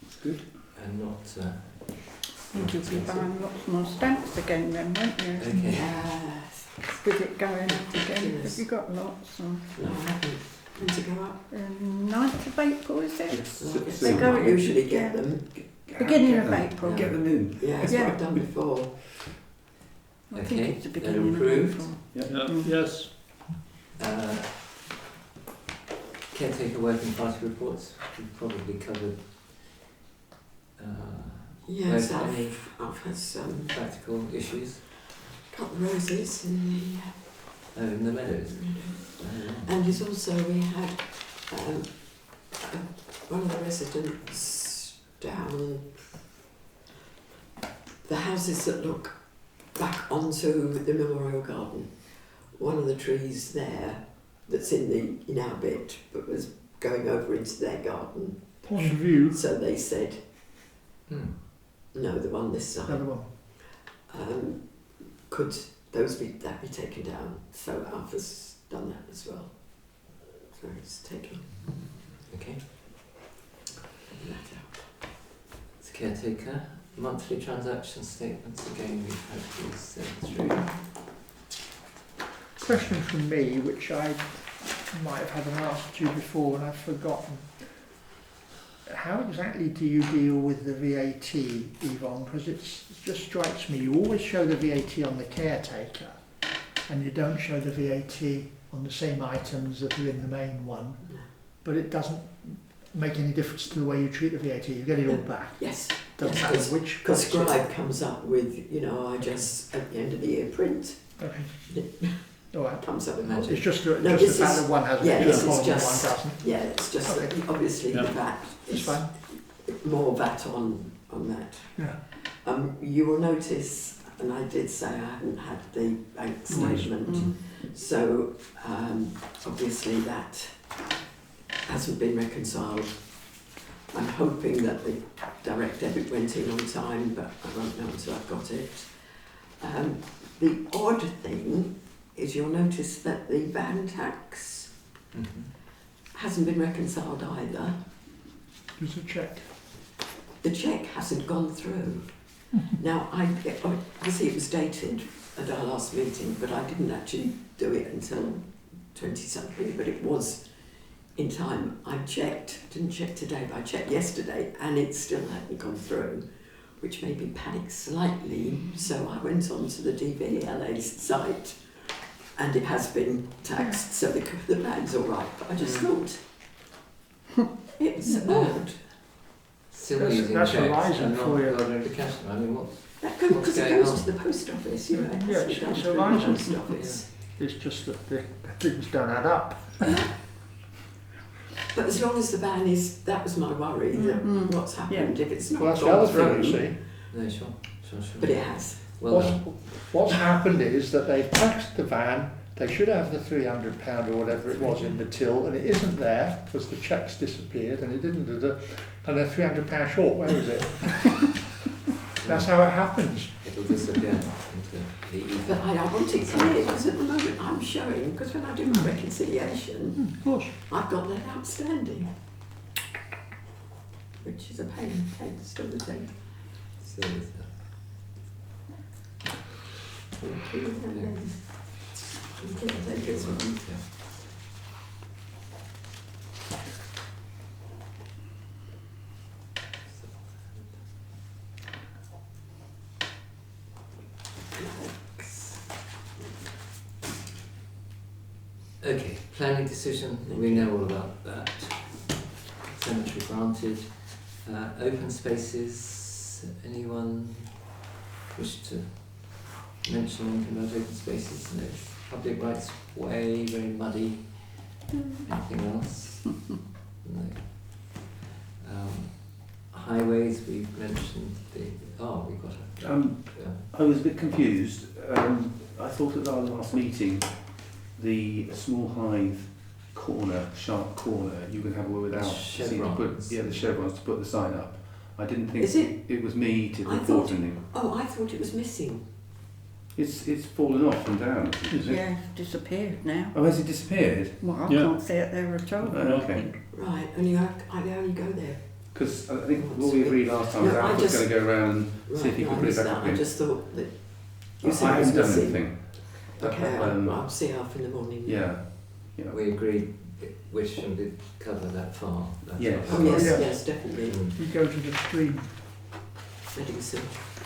It's good. And not. I think you'll be buying lots more stamps again then, won't you? Okay. Yes. With it going up again. Ridiculous. Have you got lots? Or, No, I haven't. When to go up? 9th of April, is it? It's They go I in- usually get yeah. them. Beginning Get of them. April. Get them in. Yeah, that's Yeah. what I've done before. I Okay, think it's the they're beginning of approved. April. Yeah. Mm. Yes. Caretaker working party reports, we've probably covered. Yes, Right, any I've had some practical issues cut the roses in in the meadows. the and it's also we had one of the residents down the houses that look back onto the memorial garden. One of the trees there that's in our bit but was going over into their garden. Point of view. So they said Hmm. no, the one this side. Another one. Could those be taken down? So Alpha's done that as well. So it's taken Okay, that out. it's caretaker. Monthly transaction statements, again, we've had these through. Question from me, which I might have had an answer to before and I've forgotten. How exactly do you deal with the VAT, Yvonne? Because it just strikes me, you always show the VAT on the caretaker and you don't show the VAT on the same items that are in the main one, but it doesn't make any difference to the way you treat the VAT, you get it all back. Yes, Doesn't yes, matter because- which because collection. Scribe comes up with, I just at the end of the year print. Okay. All right. Comes up with Magic. It's just the, No, just this the fact is- that one has an yeah, extra this is column and one just- doesn't. Yeah, it's just Okay. that obviously Yeah. the VAT It's is fine. more VAT on that. Yeah. You will notice, and I did say I hadn't had the bank statement, so obviously that hasn't been reconciled. I'm hoping that the direct debit went in on time, but I won't know until I've got it. The odd thing is you'll notice that the van tax hasn't been reconciled either. There's a check. The cheque hasn't gone through. Now, obviously it was dated at our last meeting, but I didn't actually do it until 20-something, but it was in time. I checked, didn't check today, but I checked yesterday and it still hadn't gone through, which made me panic slightly. So I went on to the DVLA site and it has been taxed, so the van's all right. But I just thought, it's odd. Still That's- using that's checks horizon and for not you. going to cash them. I mean, what? That goes, What's because it going goes on? to the post office, it has Yeah, to be it's- done it's through the horizon. post office. It's just that the things don't add up. But as long as the van is, that was my worry, that what's happened, if it's not Well, that's the gone other thing, you through, see. No, sure. but it has. Well What's, done. what's happened is that they've taxed the van, they should have the £300 or whatever it was in the till, and it isn't there because the check's disappeared and it didn't, and they're £300 short. Where is it? That's how it happens. It'll disappear into the ether. But I want it clear, because at the moment I'm showing, because when I do my reconciliation, Of course. I've got that outstanding. Which is a pain, still the same. So is that. Take this one. Yeah. Okay, planning decision, we know all about that. Cemetery granted. Open spaces, anyone wish to mention anything about open spaces? No. Public rights way, very muddy. Anything else? No. Highways, we've mentioned we've got a. Yeah. I was a bit confused. I thought at our last meeting, the small hive corner, sharp corner, you can have a word without. Chevrons. The chevrons to put the sign up. I didn't think Is it? it was me to I report thought- anything. Oh, I thought it was missing. It's fallen off and down, isn't it? Yeah, it's disappeared now. Oh, has it disappeared? Well, I Yeah. can't see it there at all. Oh, okay. Right, and you only go there. Because I think what we agreed last time was No, I Alf was just- going to go around and see if he no, could I put it missed back that. up I again. just thought that you I said it haven't was done missing. anything. Okay, Um, I'll see Alf in the morning. Yeah. We agreed Wittersham did cover that far. That's Yes. what- Oh yes, Yeah. yes, definitely. Mm. You go to the stream, Reading soon.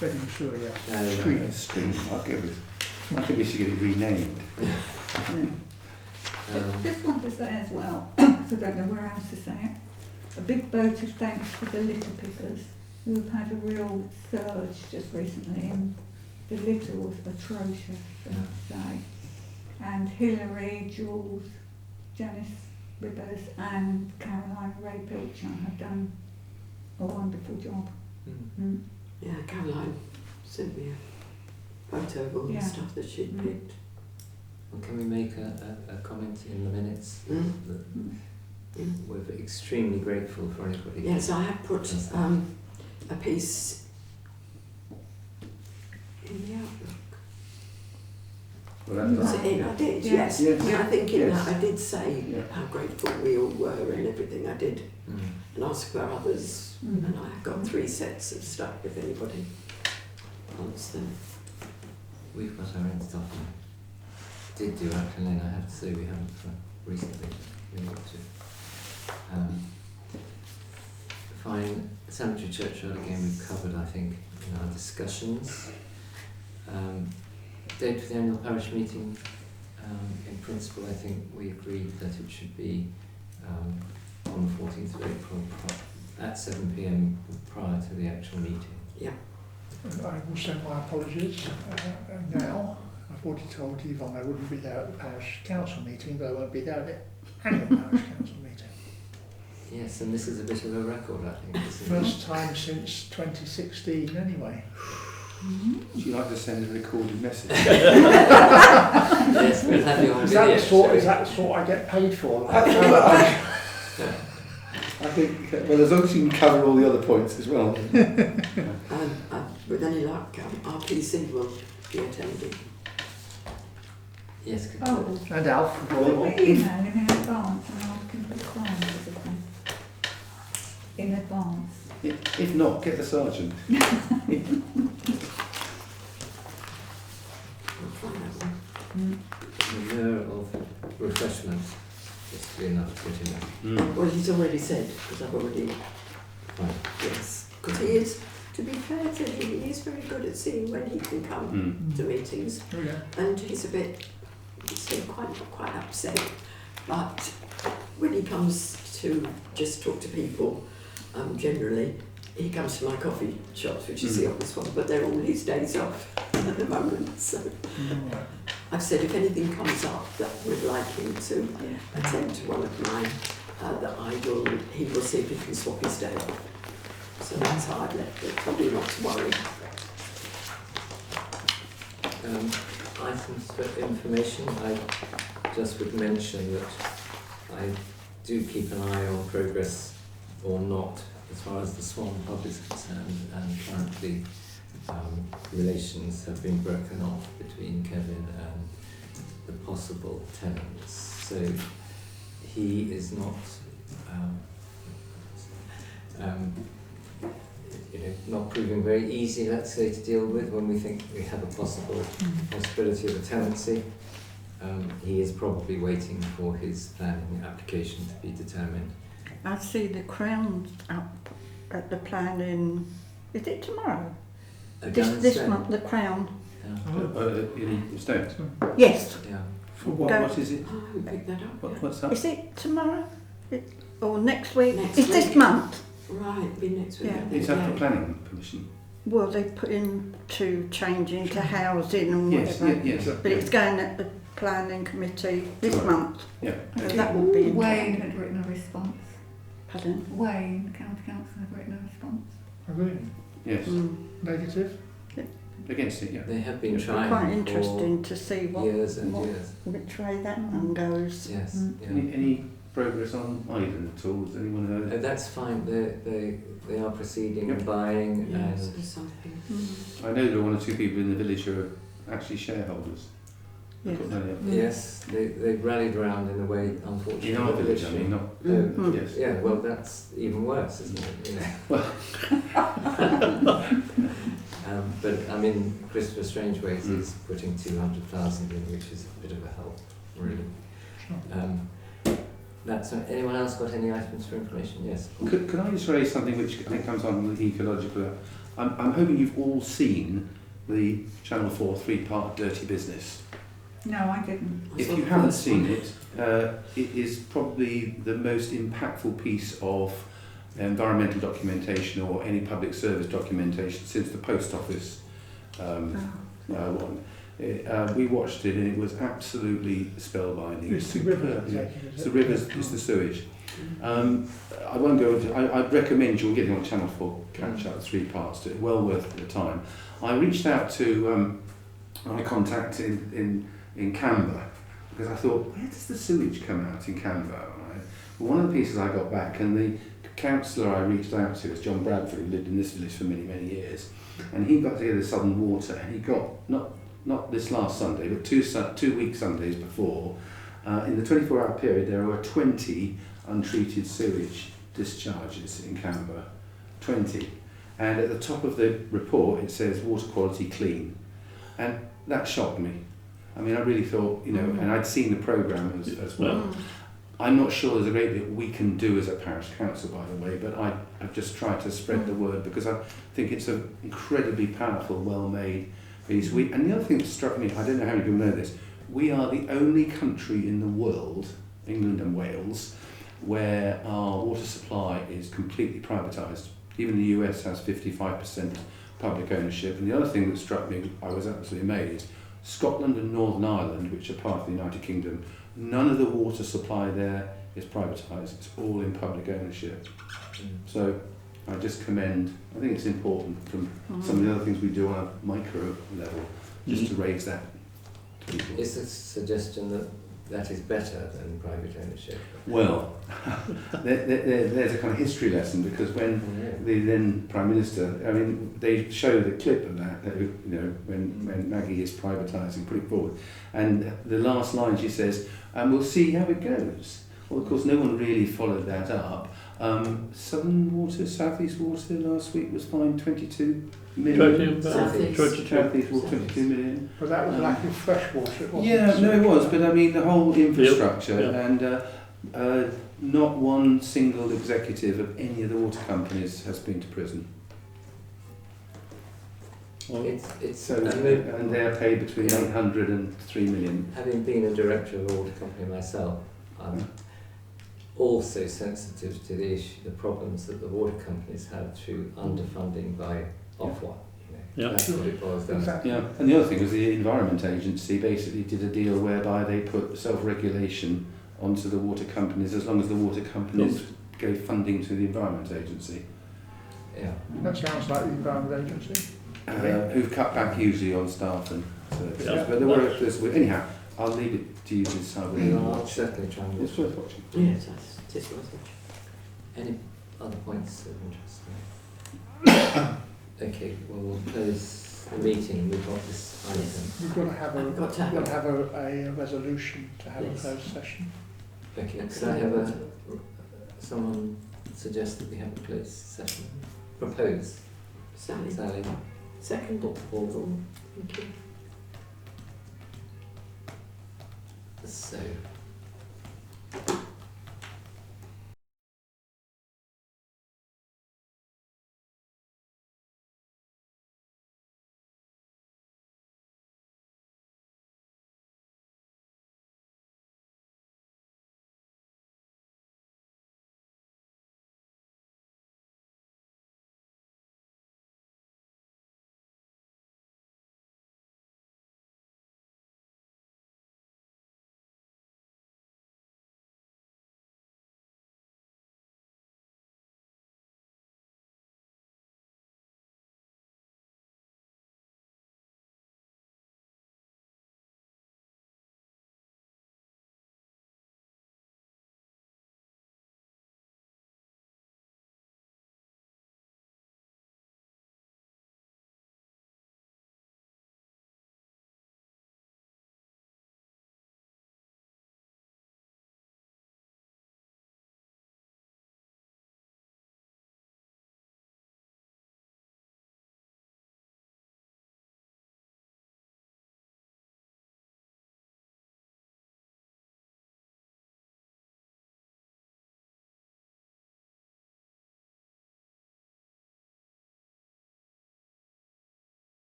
Reading Sewer, yeah. No, no, Stream. no. Stream. I think we should get it renamed. Just want to say as well, because I don't know where else to say it, a big vote of thanks to the litter pickers who have had a real surge just recently, and the litter was atrocious, I have to say. And Hilary, Jules, Janice Ribbers and Caroline Ray Pilcher have done a wonderful job. Mm. Yeah, Caroline sent me a photo of all Yeah. the stuff that she'd Mm. picked. Well, can we make a comment in the minutes? Mm. That Mm. we're extremely grateful for anybody. Yes, I have put Does that. a piece in the Outlook. Well, Was that's it in? I did, Yeah. yes. Yes. And I think in Yes. that I did say Yeah. how grateful we all were and everything. I did, Mm. and ask for others. Mm. And I've got 3 sets of stuff if anybody wants them. We've got our own stuff now. Did do Acton Lane, I have to say we haven't for recently. We need to. Fine, Cemetery Churchyard again we've covered I think in our discussions. Date for the annual parish meeting, in principle I think we agreed that it should be on the 14th of April at 7 p.m. prior to the actual meeting. And I will send my apologies now. I've already told Yvonne I wouldn't be there at the parish council meeting, but I won't be there at the annual parish council meeting. Yes, and this is a bit of a record I think. Isn't First time since 2016 anyway. Would you like to send a recorded message? Yes, we'll have you on Is video. that the sort I get paid for? I think, well, as long as you can cover all the other points as well. With any luck, RPC will be attending. Yes, good. Oh, And Alf. will we email him in advance and ask him to sign everything? In advance. If not, get the sergeant. We'll find out one. The year of refreshment is to be enough to get in there. Well, he's already said, because I've already, Right. yes. Because he is, to be fair to him, he is very good at seeing when he can come to meetings. Oh, yeah. And he's quite upset. But when he comes to just talk to people, generally, he comes to my coffee shops, which is the obvious one, but they're all his days off at the moment. So I've said if anything comes up that we'd like him to attend to one of mine, he will see if he can swap his day off. So that's how I've left it, probably not to worry. Items for information, I just would mention that I do keep an eye on progress or not as far as the Swan pub is concerned, and currently relations have been broken off between Kevin and the possible tenants. So he is not not proving very easy, let's say, to deal with when we think we have a possibility of a tenancy. He is probably waiting for his planning application to be determined. I see the Crown's up at the planning. Is it tomorrow? This month, the Crown. Yeah. In Stones. Yes. Yeah. For Go. what is it? Oh, we picked that up. What's that? Is it tomorrow? Or next week? Next It's this week. month. Right, it'll be next week. Yeah. I think, It's after planning permission. Well, they put in to change into housing and Yes, whatever. yes. But it's going at the planning committee this Right. month. Yeah. So that will be Wayne had written a response. Pardon? Wayne, the county council, had written a response. Really? Yes. Negative? Against it, yeah. They have been It'll be trying quite interesting to see for what, years and what- years. which way that one goes. Yes. Mm. Yeah. Any progress on Island at all? Has anyone heard? That's fine. They are proceeding and buying, Yes, and there's something. Mm. I know there are one or two people in the village who are actually shareholders? Yes. Yes, they rallied round in a way, unfortunately. In our village, I mean, not. Yes. Yeah, well, that's even worse, isn't it? You know? Well. But I mean, Christopher Strangeways is putting 200,000 in, which is a bit of a help, really. That's anyone else got any items for information? Yes. Could I just raise something which I think comes on the ecological? I'm hoping you've all seen the Channel 4 3-part Dirty Business. No, I didn't. If you haven't seen it, it is probably the most impactful piece of environmental documentation or any public service documentation since the post office one. We watched it and it was absolutely spellbinding. It's the river. It's the rivers, it's the sewage. I won't go into. I'd recommend you're getting on Channel 4 catch up 3 parts to it. Well worth the time. I reached out to my contact in Canberra because I thought, where does the sewage come out in Canberra? Right? Well, one of the pieces I got back, and the councillor I reached out to is John Bradford, who lived in this village for many years, and he got together Southern Water, and he got not this last Sunday, but 2 week Sundays before. In the 24-hour period, there were 20 untreated sewage discharges in Canberra. 20. And at the top of the report, it says water quality clean. And that shocked me. I mean, I really thought, and I'd seen the programme as well. I'm not sure there's a great deal we can do as a parish council, by the way, but I've just tried to spread the word because I think it's an incredibly powerful, well-made piece. And the other thing that struck me, I don't know how many people know this, we are the only country in the world, England and Wales, where our water supply is completely privatised. Even the US has 55% public ownership. And the other thing that struck me, I was absolutely amazed, Scotland and Northern Ireland, which are part of the United Kingdom, none of the water supply there is privatised. It's all in public ownership. So I just commend, I think it's important from some of the other things we do on a micro level, just to raise that to people. Is a suggestion that is better than private ownership? Well, there's a kind of history lesson because when the then Prime Minister, I mean, they show the clip of that, when Maggie is privatising, put it forward, and the last line she says, and we'll see how it goes. Well, of course, no one really followed that up. Southern Water, South East Water last week was fined 22 million. South East Water 22 million. But that was lack of fresh water. It wasn't. Yeah, no, it was. But I mean, the whole infrastructure and not one single executive of any of the water companies has been to prison. It's so, and they are paid between 800 and 3 million. Having been a director of a water company myself, I'm also sensitive to the problems that the water companies have through underfunding by Ofwat. That's what it boils down to. Yeah, and the other thing was the Environment Agency basically did a deal whereby they put self-regulation onto the water companies as long as the water companies gave funding to the Environment Agency. Yeah. That sounds like the Environment Agency. Who've cut back hugely on staff and services. But there were, anyhow, I'll leave it to you to decide whether you I'll certainly try and watch. It's worth watching. Yes, it is worth watching. Any other points of interest? Okay, well, we'll close the meeting. We've got this item. We've got to have I've got to have a resolution to have Yes. a closed session. Okay, could I have someone suggest that we have a closed session? Propose. Sally. Second. Paul. Thank you. So,